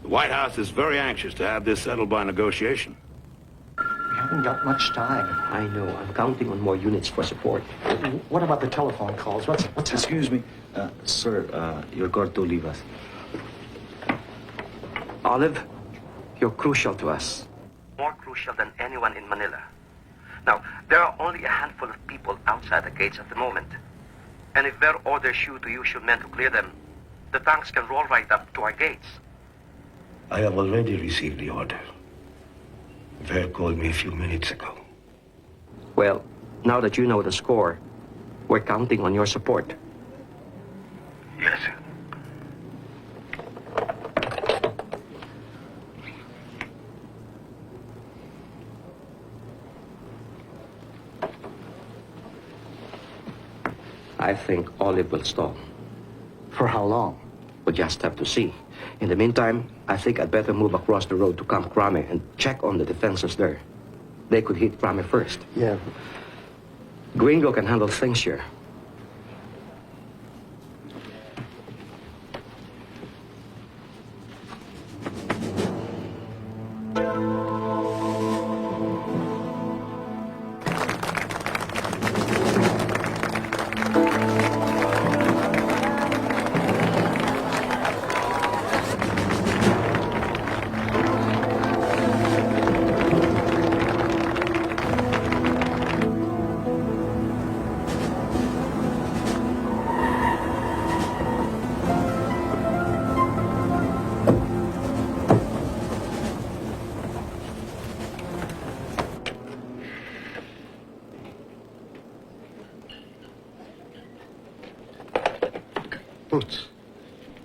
The White House is very anxious to have this settled by negotiation. We haven't got much time. I know. I'm counting on more units for support. What about the telephone calls? What's Excuse me, sir, you're going to leave us. Olive, you're crucial to us. More crucial than anyone in Manila. Now, there are only a handful of people outside the gates at the moment. And if their orders shoot to use your men to clear them, the tanks can roll right up to our gates. I have already received the order. Ver called me a few minutes ago. Well, now that you know the score, we're counting on your support. Yes, sir. I think Olive will stall. For how long? We'll just have to see. In the meantime, I think I'd better move across the road to Camp Crame and check on the defenses there. They could hit Crame first. Yeah. Gringo can handle things here.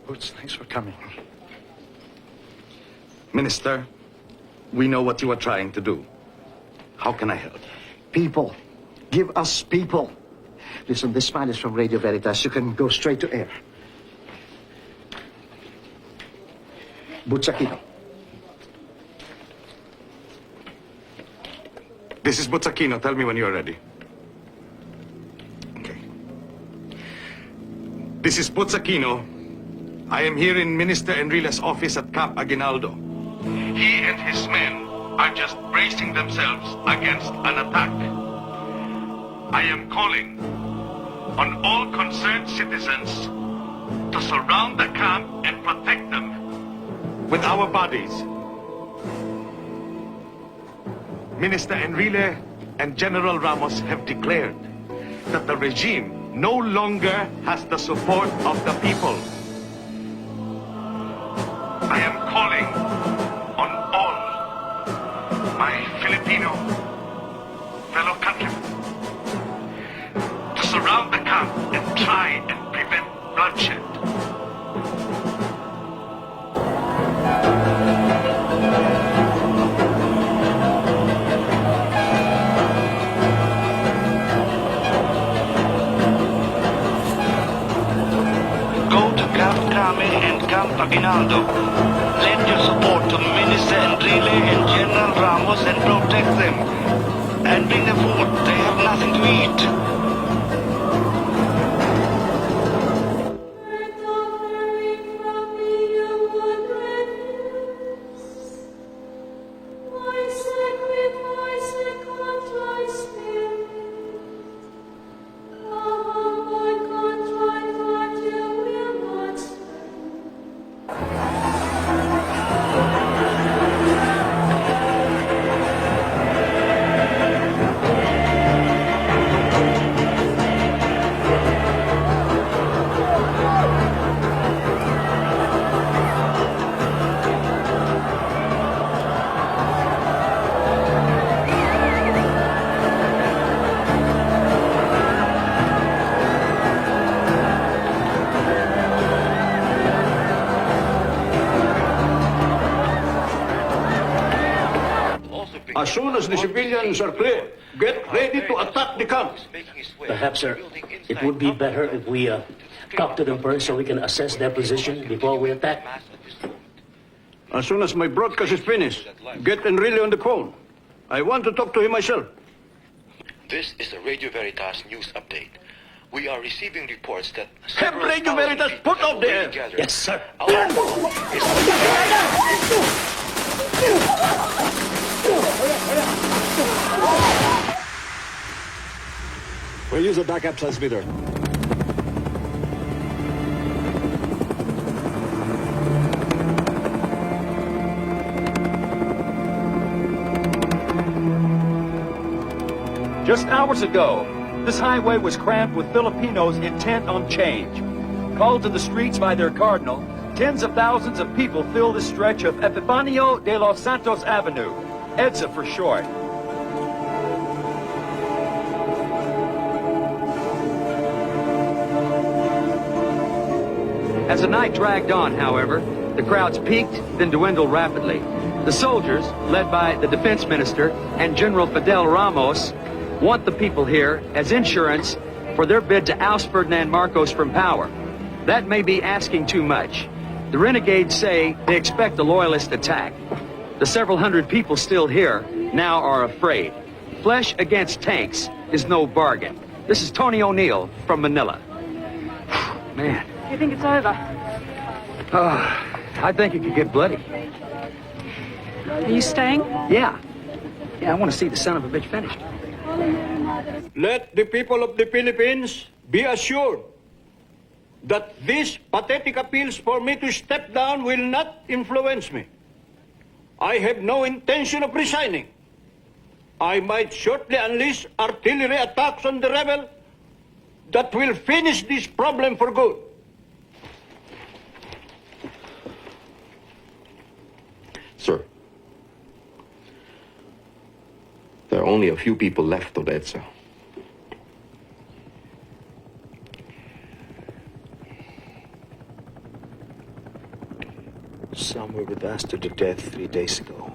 Boots, thanks for coming. Minister, we know what you are trying to do. How can I help? People. Give us people. Listen, this man is from Radio Veritas. You can go straight to air. Butsakino. This is Butsakino. Tell me when you're ready. Okay. This is Butsakino. I am here in Minister Enrile's office at Camp Aguinaldo. He and his men are just bracing themselves against an attack. I am calling on all concerned citizens to surround the camp and protect them with our bodies. Minister Enrile and General Ramos have declared that the regime no longer has the support of the people. I am calling on all my Filipino fellow countrymen to surround the camp and try and prevent bloodshed. Go to Camp Crame and Camp Aguinaldo. Lend your support to Minister Enrile and General Ramos and protect them. And bring them food. They have nothing to eat. As soon as the civilians are clear, get ready to attack the camp. Perhaps, sir, it would be better if we talk to them first so we can assess their position before we attack. As soon as my broadcast is finished, get Enrile on the phone. I want to talk to him myself. This is the Radio Veritas news update. We are receiving reports that Have Radio Veritas put out the air. Yes, sir. We'll use a backup transmitter. Just hours ago, this highway was crammed with Filipinos intent on change. Called to the streets by their cardinal, tens of thousands of people fill this stretch of Epifanio de los Santos Avenue, EDSA for short. As the night dragged on, however, the crowds peaked, then dwindled rapidly. The soldiers, led by the defense minister and General Fidel Ramos, want the people here as insurance for their bid to oust Ferdinand Marcos from power. That may be asking too much. The renegades say they expect a loyalist attack. The several hundred people still here now are afraid. Flesh against tanks is no bargain. This is Tony O'Neill from Manila. Man. You think it's over? I think it could get bloody. Are you staying? Yeah, I want to see the son of a bitch finished. Let the people of the Philippines be assured that these pathetic appeals for me to step down will not influence me. I have no intention of resigning. I might shortly unleash artillery attacks on the rebel that will finish this problem for good. Sir, there are only a few people left of EDSA. Some were bastarded to death 3 days ago.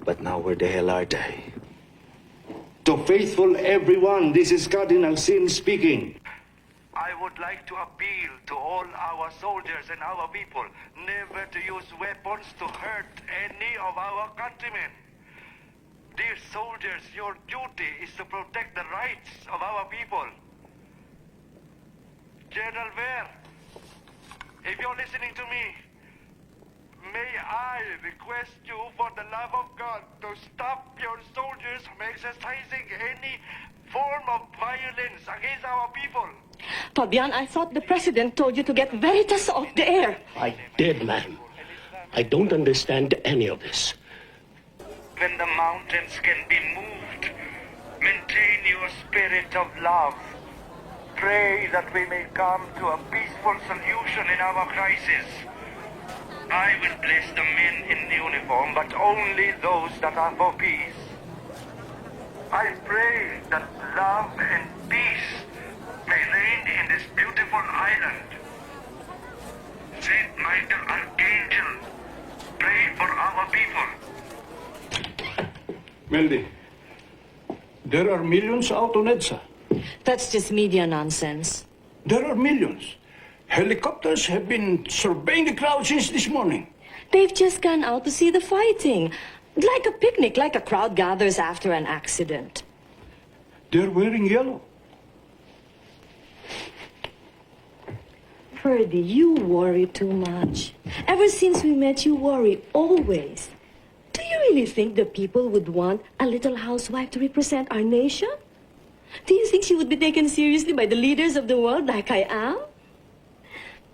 But now where the hell are they? To faithful everyone, this is Cardinal Sin speaking. I would like to appeal to all our soldiers and our people never to use weapons to hurt any of our countrymen. Dear soldiers, your duty is to protect the rights of our people. General Ver, if you're listening to me, may I request you for the love of God to stop your soldiers from exercising any form of violence against our people. Fabian, I thought the president told you to get Veritas off the air. I did, madam. I don't understand any of this. When the mountains can be moved, maintain your spirit of love. Pray that we may come to a peaceful solution in our crisis. I will bless the men in uniform, but only those that are for peace. I pray that love and peace may reign in this beautiful island. Saint Michael Archangel, pray for our people. Meldy, there are millions out on EDSA. That's just media nonsense. There are millions. Helicopters have been surveying the crowd since this morning. They've just gone out to see the fighting. Like a picnic, like a crowd gathers after an accident. They're wearing yellow. Ferdy, you worry too much. Ever since we met, you worry always. Do you really think the people would want a little housewife to represent our nation? Do you think she would be taken seriously by the leaders of the world like I am?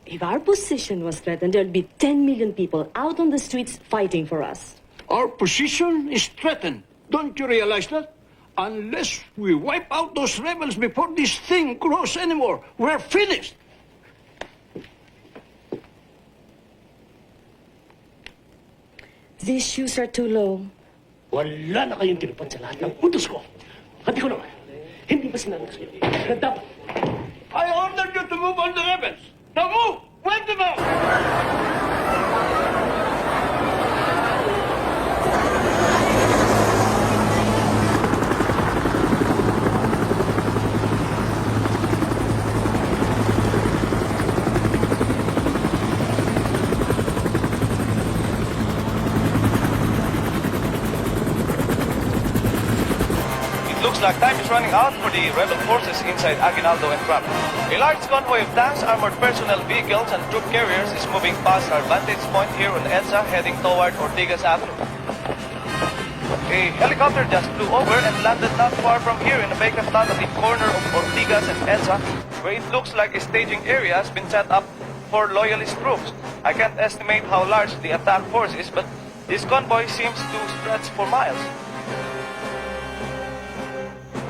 If our position was threatened, there'd be 10 million people out on the streets fighting for us. Our position is threatened. Don't you realize that? Unless we wipe out those rebels before this thing grows anymore, we're finished. These shoes are too low. Wala na kayong tinupad sa lahat ng utos ko. Pati ko naman, hindi ba sinabi sa'yo na dapat? I ordered you to move on the rebels. Now move! Wipe them out! Looks like time is running out for the rebel forces inside Aguinaldo and Crame. A large convoy of tanks, armored personnel vehicles, and troop carriers is moving past our vantage point here on EDSA, heading toward Ortigas Avenue. A helicopter just flew over and landed not far from here in a vacant lot at the corner of Ortigas and EDSA, where it looks like a staging area has been set up for loyalist troops. I can't estimate how large the attack force is, but this convoy seems to stretch for miles.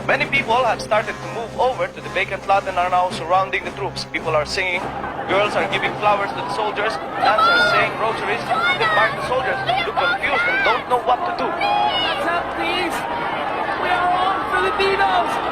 Many people have started to move over to the vacant lot and are now surrounding the troops. People are singing, girls are giving flowers to the soldiers, nuns are saying rosaries. The part the soldiers look confused and don't know what to do. What's up, please? We are all Filipinos!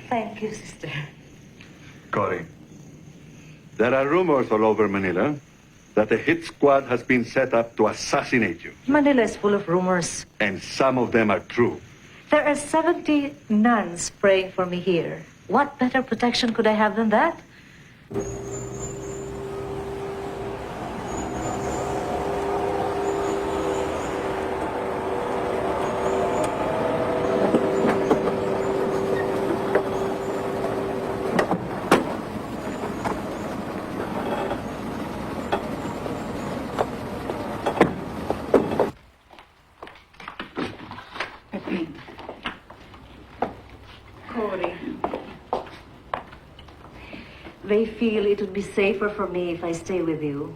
Thank you, sister. Cory, there are rumors all over Manila that a hit squad has been set up to assassinate you. Manila is full of rumors. And some of them are true. There are 70 nuns praying for me here. What better protection could I have than that? Cory, they feel it would be safer for me if I stay with you.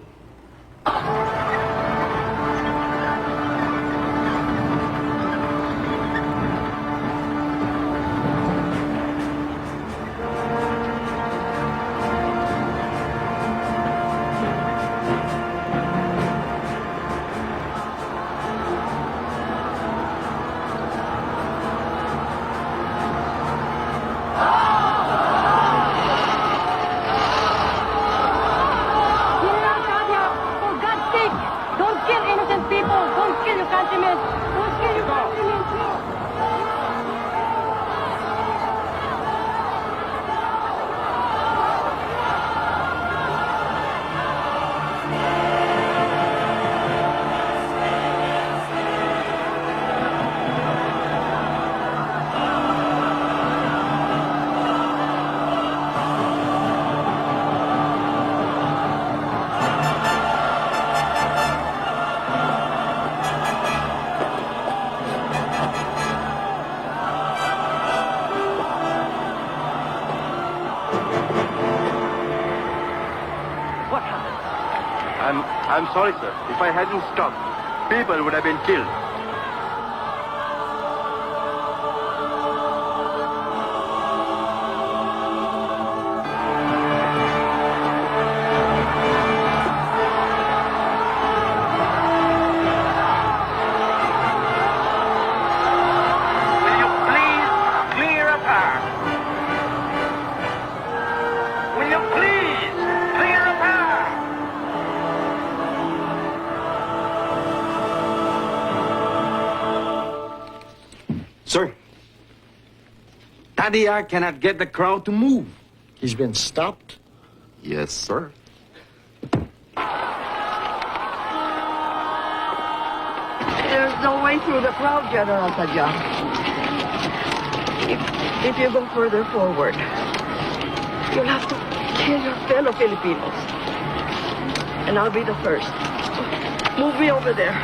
I'm sorry, sir. If I hadn't stopped, people would have been killed. Will you please clear a path? Will you please clear a path? Sir, Tadia cannot get the crowd to move. He's been stopped? Yes, sir. There's no way through the crowd, General Tadya. If you go further forward, you'll have to kill your fellow Filipinos. And I'll be the first. Move me over there.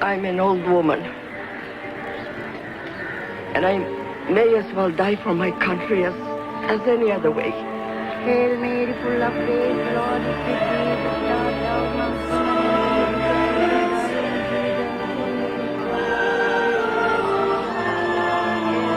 I'm an old woman. And I may as well die for my country as any other way. Hail Mary, full of grace, the Lord is with thee. Blessed art thou amongst women, and blessed is the fruit of thy womb, Jesus.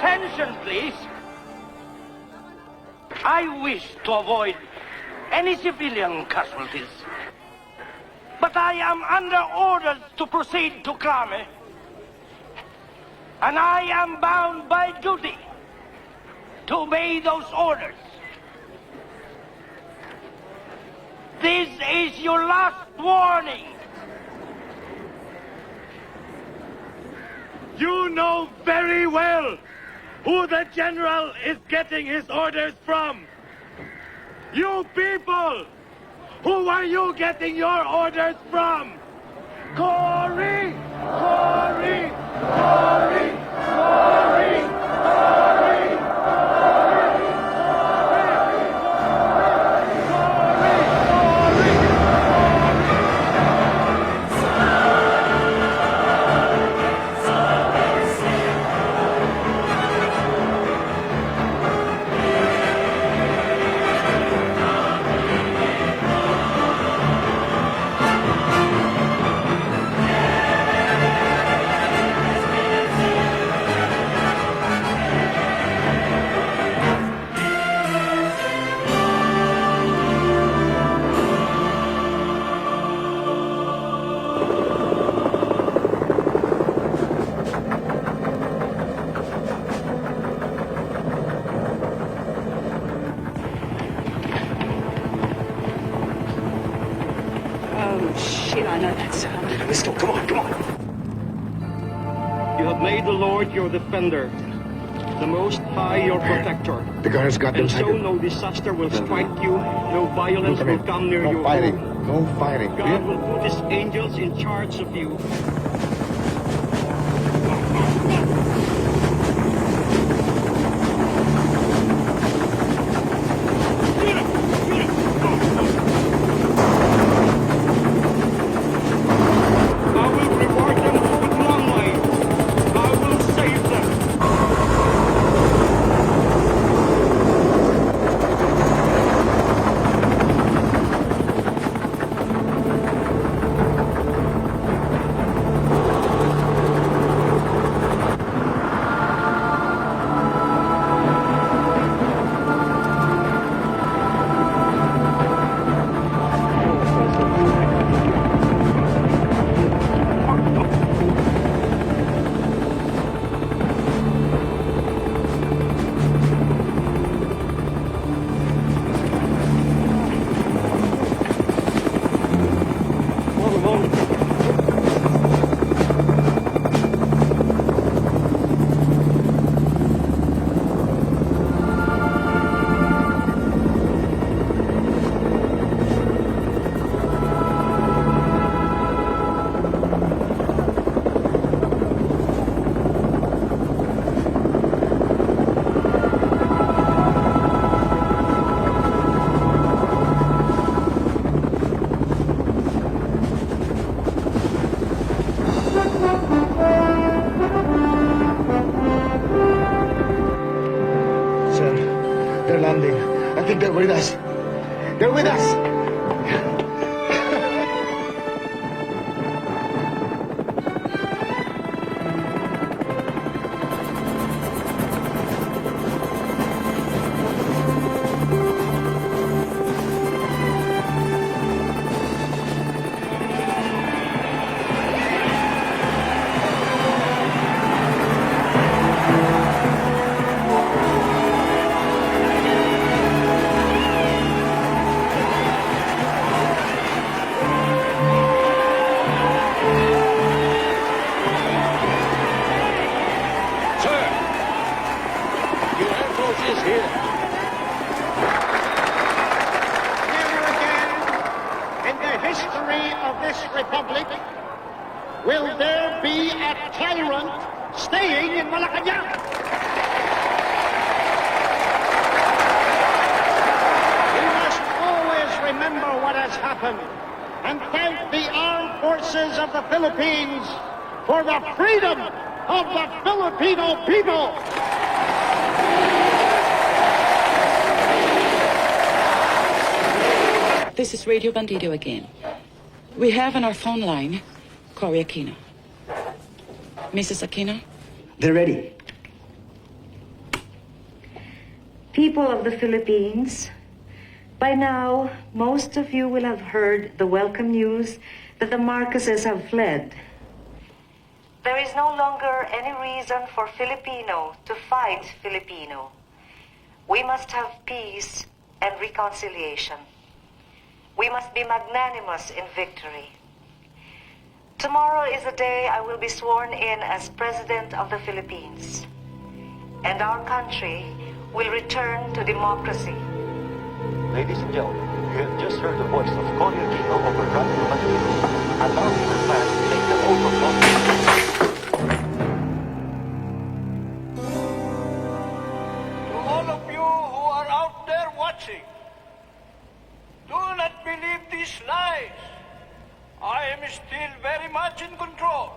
Attention, please. I wish to avoid any civilian casualties. But I am under orders to proceed to Krame. And I am bound by duty to obey those orders. This is your last warning. You know very well who the general is getting his orders from. You people! Who are you getting your orders from? Cory! Cory! Cory! Cory! Cory! Let's go. Come on, come on. You have made the Lord your defender, the Most High your protector. The guards got them. And so no disaster will strike you, no violence will come near you. No fighting. No fighting. God will put his angels in charge of you. I think they're with us. They're with us. Republic, will there be a tyrant staying in Malacanang? We must always remember what has happened and thank the armed forces of the Philippines for the freedom of the Filipino people. This is Radio Bandido again. We have on our phone line Cory Aquino. Mrs. Aquino? They're ready. People of the Philippines, by now, most of you will have heard the welcome news that the Marcoses have fled. There is no longer any reason for Filipino to fight Filipino. We must have peace and reconciliation. We must be magnanimous in victory. Tomorrow is the day I will be sworn in as President of the Philippines. And our country will return to democracy. Ladies and gentlemen, you have just heard the voice of Courier Kino over Radio Manila. And now we will pass to take the oath of office. To all of you who are out there watching, do not believe these lies. I am still very much in control.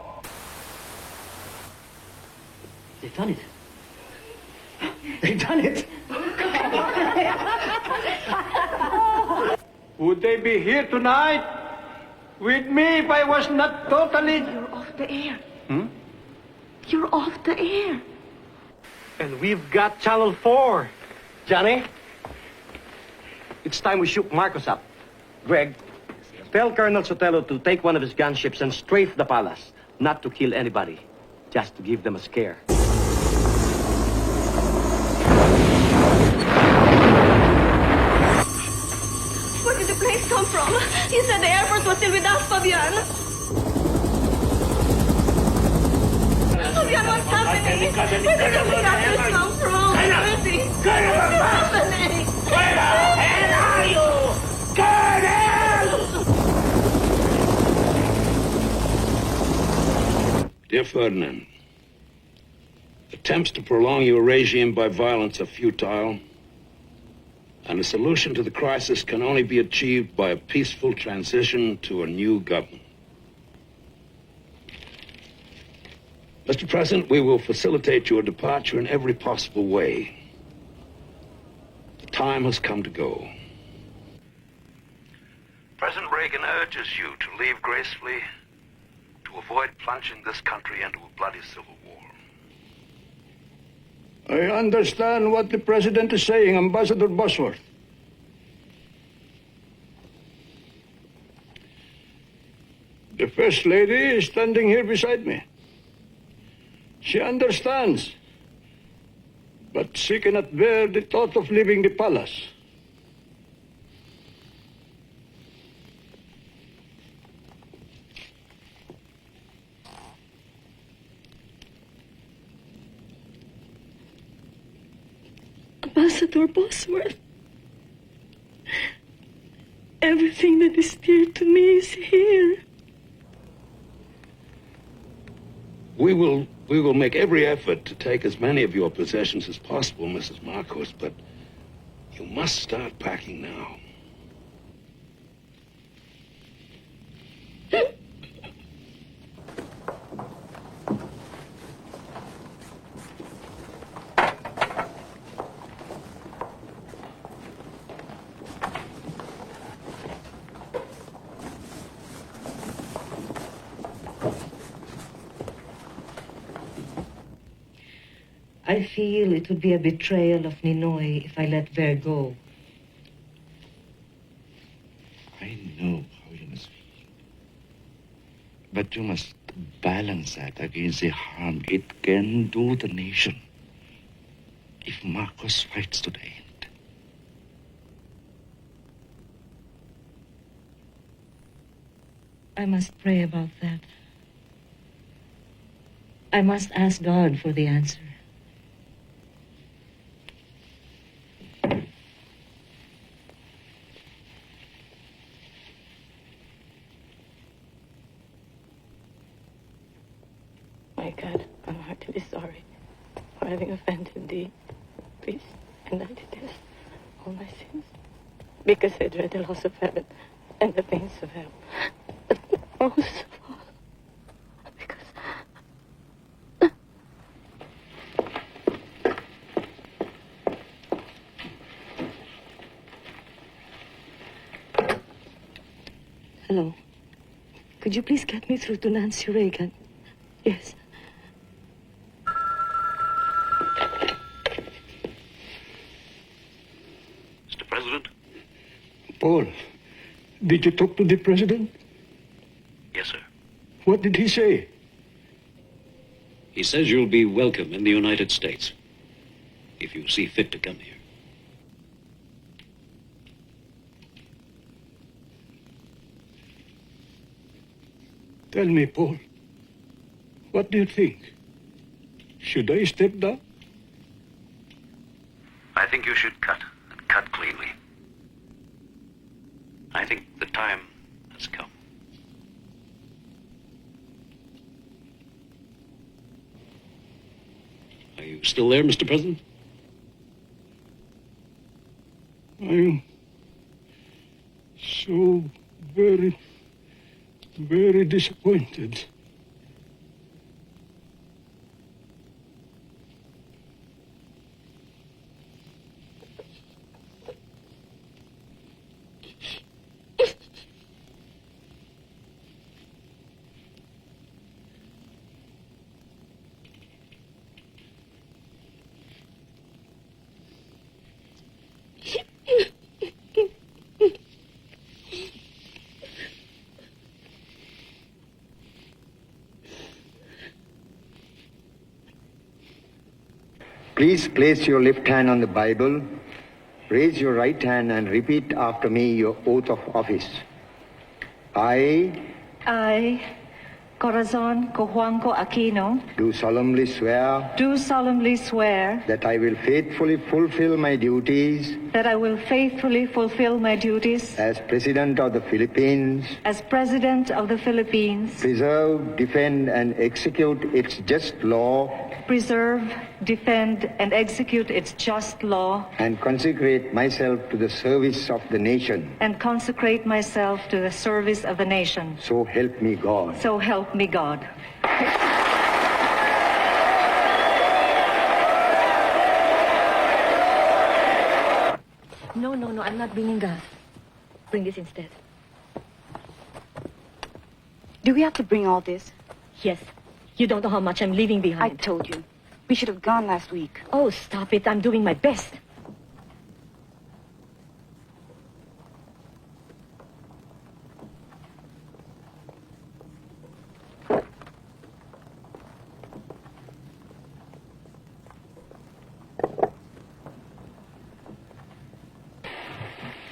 They've done it. They've done it. Would they be here tonight with me if I was not totally... You're off the air. Hmm? You're off the air. And we've got Channel 4. Johnny, it's time we shook Marcos up. Greg, tell Colonel Sotelo to take one of his gunships and strafe the palace. Not to kill anybody, just to give them a scare. Where did the planes come from? You said the Air Force was still with us, Fabian. Fabian, what's happening? Where did the planes come from? What's happening? Where the hell are you? Colonel! Dear Ferdinand, attempts to prolong your regime by violence are futile, and a solution to the crisis can only be achieved by a peaceful transition to a new government. Mr. President, we will facilitate your departure in every possible way. The time has come to go. President Reagan urges you to leave gracefully, to avoid plunging this country into a bloody civil war. I understand what the President is saying, Ambassador Bosworth. The First Lady is standing here beside me. She understands, but she cannot bear the thought of leaving the palace. Ambassador Bosworth, everything that is dear to me is here. We will make every effort to take as many of your possessions as possible, Mrs. Marcos, but you must start packing now. I feel it would be a betrayal of Ninoy if I let Ver go. I know how you must feel. But you must balance that against the harm it can do the nation if Marcos fights to the end. I must pray about that. I must ask God for the answer. My God, I'm heartily sorry for having offended thee. Please indict this, all my sins, because I dread the loss of heaven and the pains of hell. But most of all, because... Hello. Could you please get me through to Nancy Reagan? Yes. Paul, did you talk to the president? Yes, sir. What did he say? He says you'll be welcome in the United States if you see fit to come here. Tell me, Paul, what do you think? Should I step down? I think you should cut, and cut cleanly. I think the time has come. Are you still there, Mr. President? I'm so very, very disappointed. Please place your left hand on the Bible, raise your right hand and repeat after me your oath of office. I, Corazon Cojuanco Aquino, do solemnly swear that I will faithfully fulfill my duties as President of the Philippines, preserve, defend, and execute its just law, and consecrate myself to the service of the nation. So help me God. So help me God. No, I'm not bringing gas. Bring this instead. Do we have to bring all this? Yes. You don't know how much I'm leaving behind. I told you. We should have gone last week. Oh, stop it. I'm doing my best.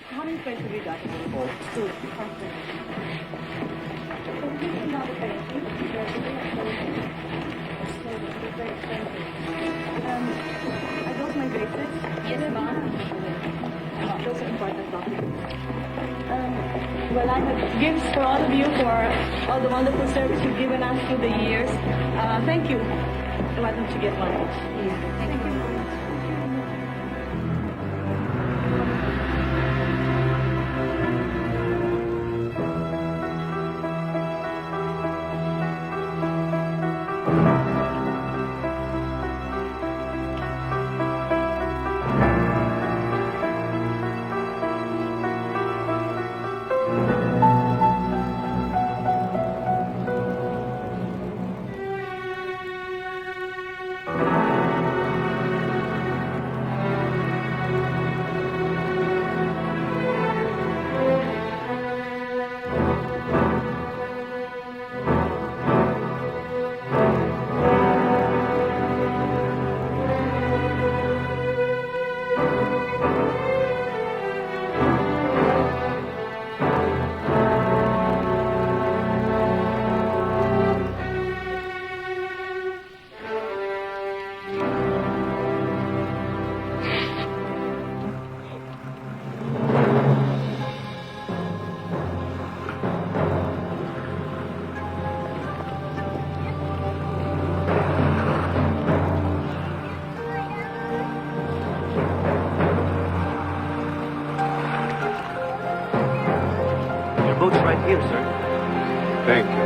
How many plates have we got? Two. I got my bracelets. Yes, ma'am. Those are important documents. Well, I have gifts for all of you for all the wonderful service you've given us through the years. Thank you. Why don't you get one? Thank you. Boat's right here, sir. Thank you.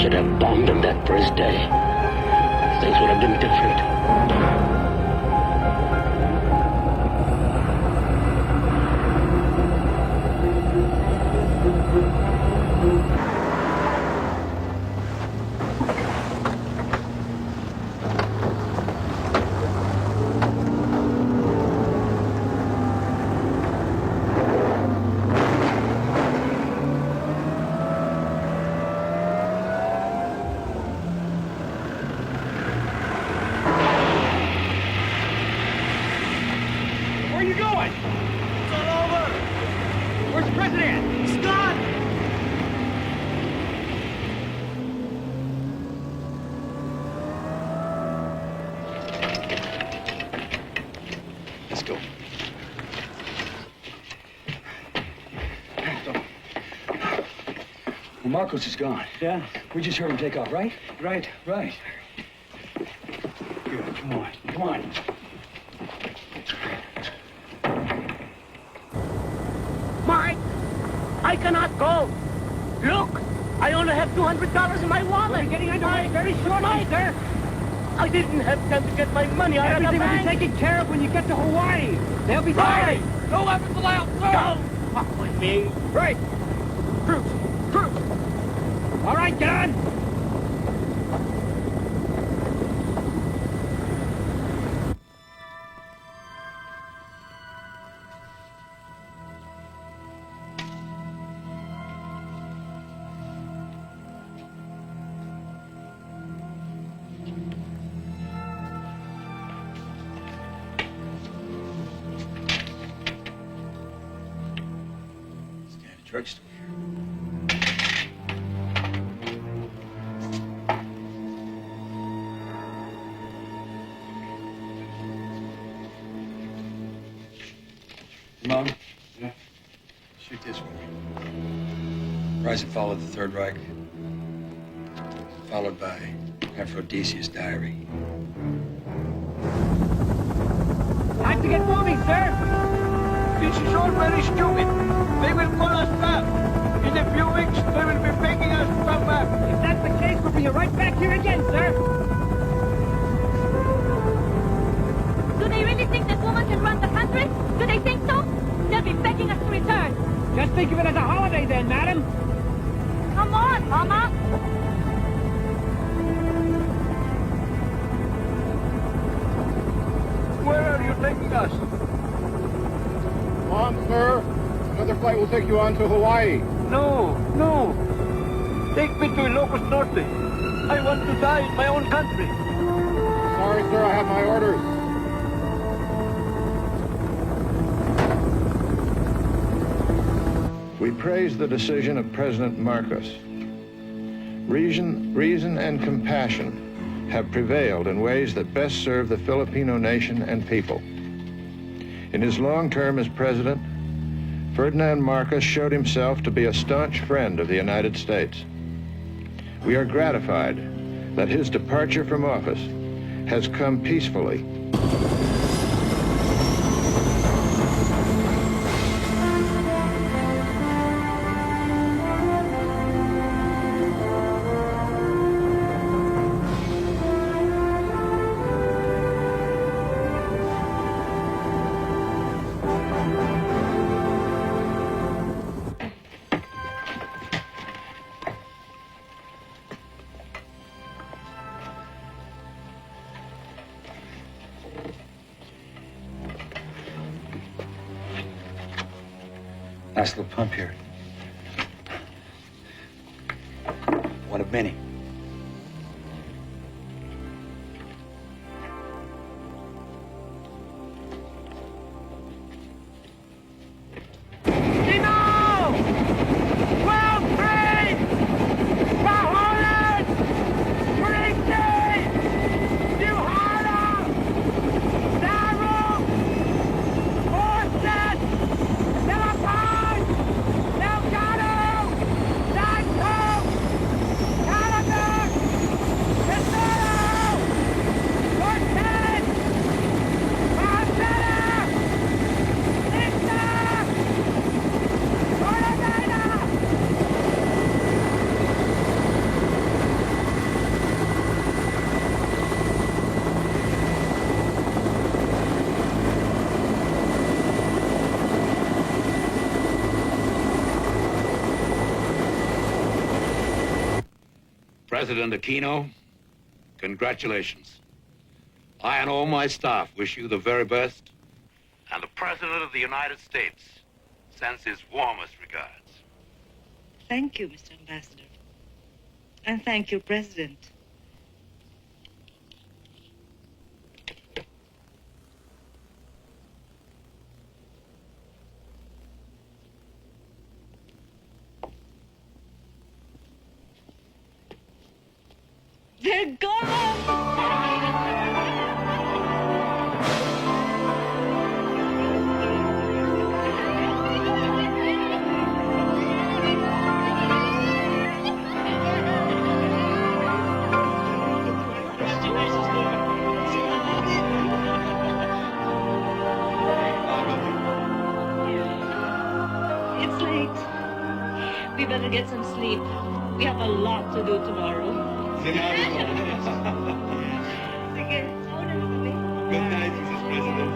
Should have bombed him that first day. Things would have been different. Where are you going? It's all over. Where's the president? He's gone. Let's go. Well, Marcos is gone. Yeah. We just heard him take off, right? Right. Good. Come on. Come on. Mike, I cannot go. Look, I only have $200 in my wallet. We're getting underway very shortly, sir. I didn't have time to get my money out of the bank. Everything will be taken care of when you get to Hawaii. They'll be sorry. No weapons allowed, sir. Don't fuck with me. Right. Cruz. All right, get on. Drugstore. Mom? Yeah? Shoot this one. Rise and Fall of the Third Reich. Followed by Aphrodisia's Diary. Time to get moving, sir. This is all very stupid. They will call us back. In a few weeks, they will be begging us to come back. If that's the case, we'll be right back here again, sir. Do they really think that woman can run the country? Do they think so? They'll be begging us to return. Just think of it as a holiday then, madam. Come on, Mama. Where are you taking us? Come on, sir. Another flight will take you on to Hawaii. No. Take me to Ilocos Norte. I want to die in my own country. Sorry, sir, I have my orders. We praise the decision of President Marcos. Reason and compassion have prevailed in ways that best serve the Filipino nation and people. In his long term as president, Ferdinand Marcos showed himself to be a staunch friend of the United States. We are gratified that his departure from office has come peacefully. Nice little pump here. One of many. Delgado! President Aquino, congratulations. I and all my staff wish you the very best. And the President of the United States sends his warmest regards. Thank you, Mr. Ambassador. And thank you, President. They're gone! It's late. We better get some sleep. We have a lot to do tomorrow. Sige, mauna na kami. Good night, Mrs. President.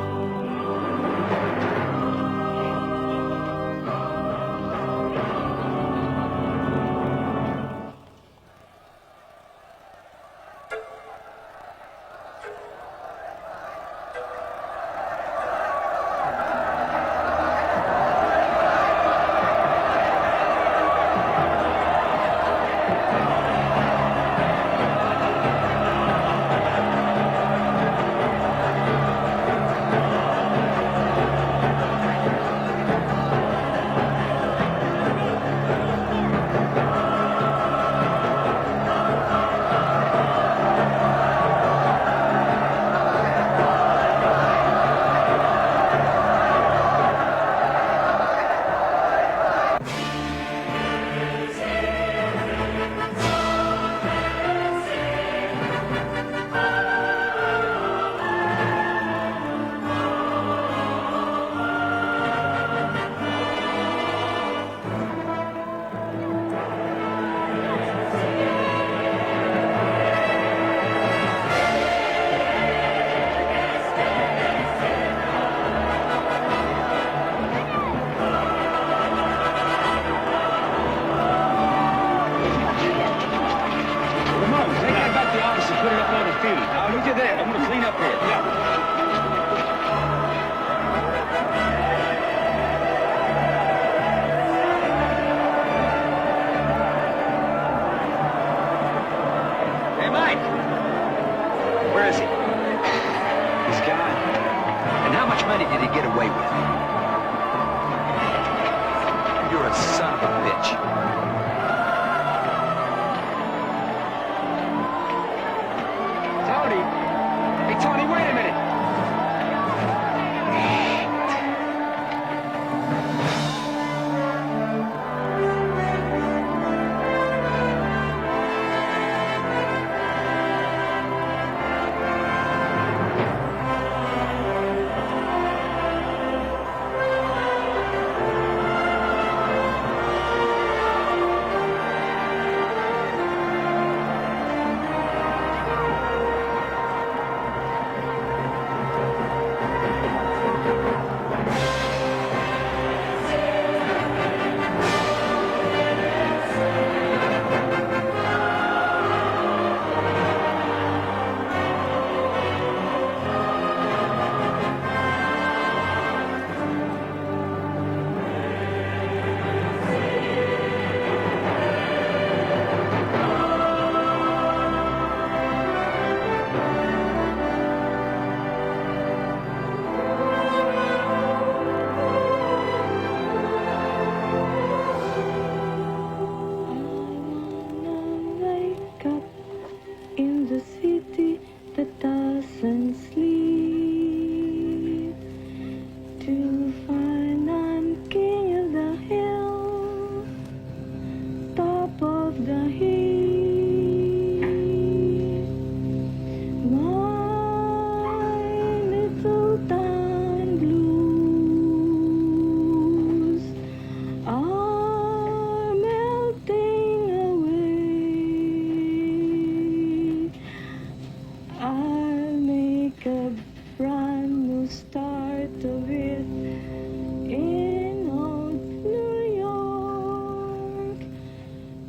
In old New York,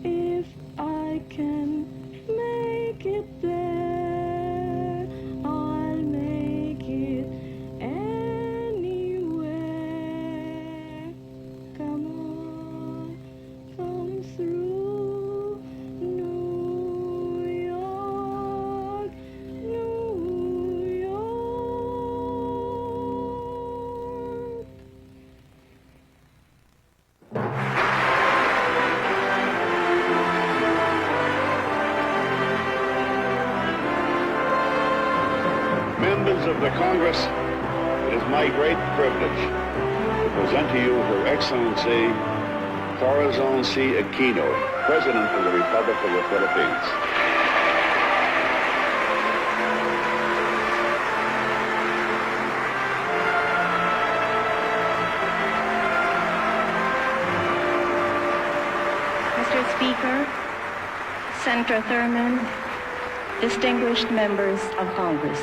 if I of the Congress, it is my great privilege to present to you Her Excellency Corazon C. Aquino, President of the Republic of the Philippines. Mr. Speaker, Senator Thurman, distinguished members of Congress.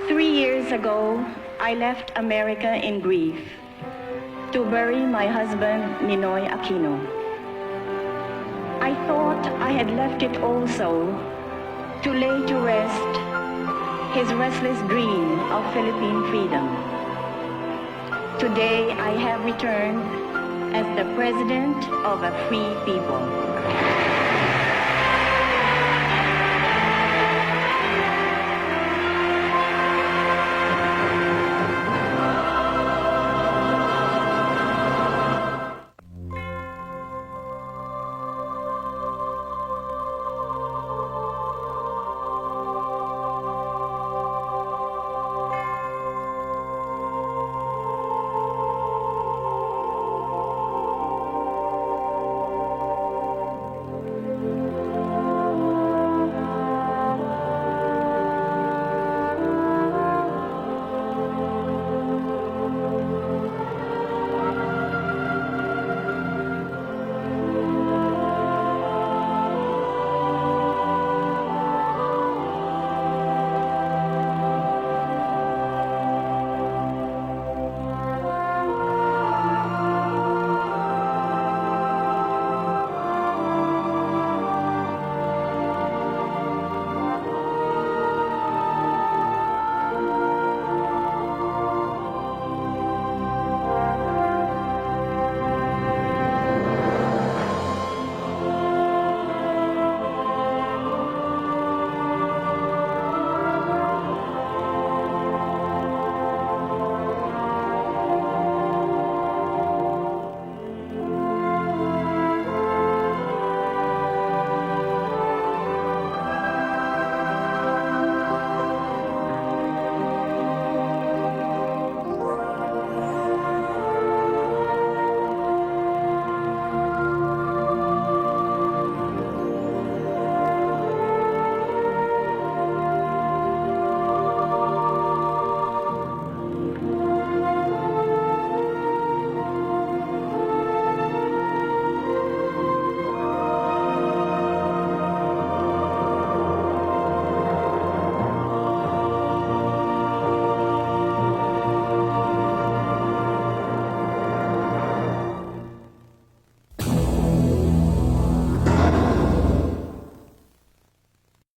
3 years ago, I left America in grief to bury my husband, Ninoy Aquino. I thought I had left it also to lay to rest his restless dream of Philippine freedom. Today, I have returned as the president of a free people.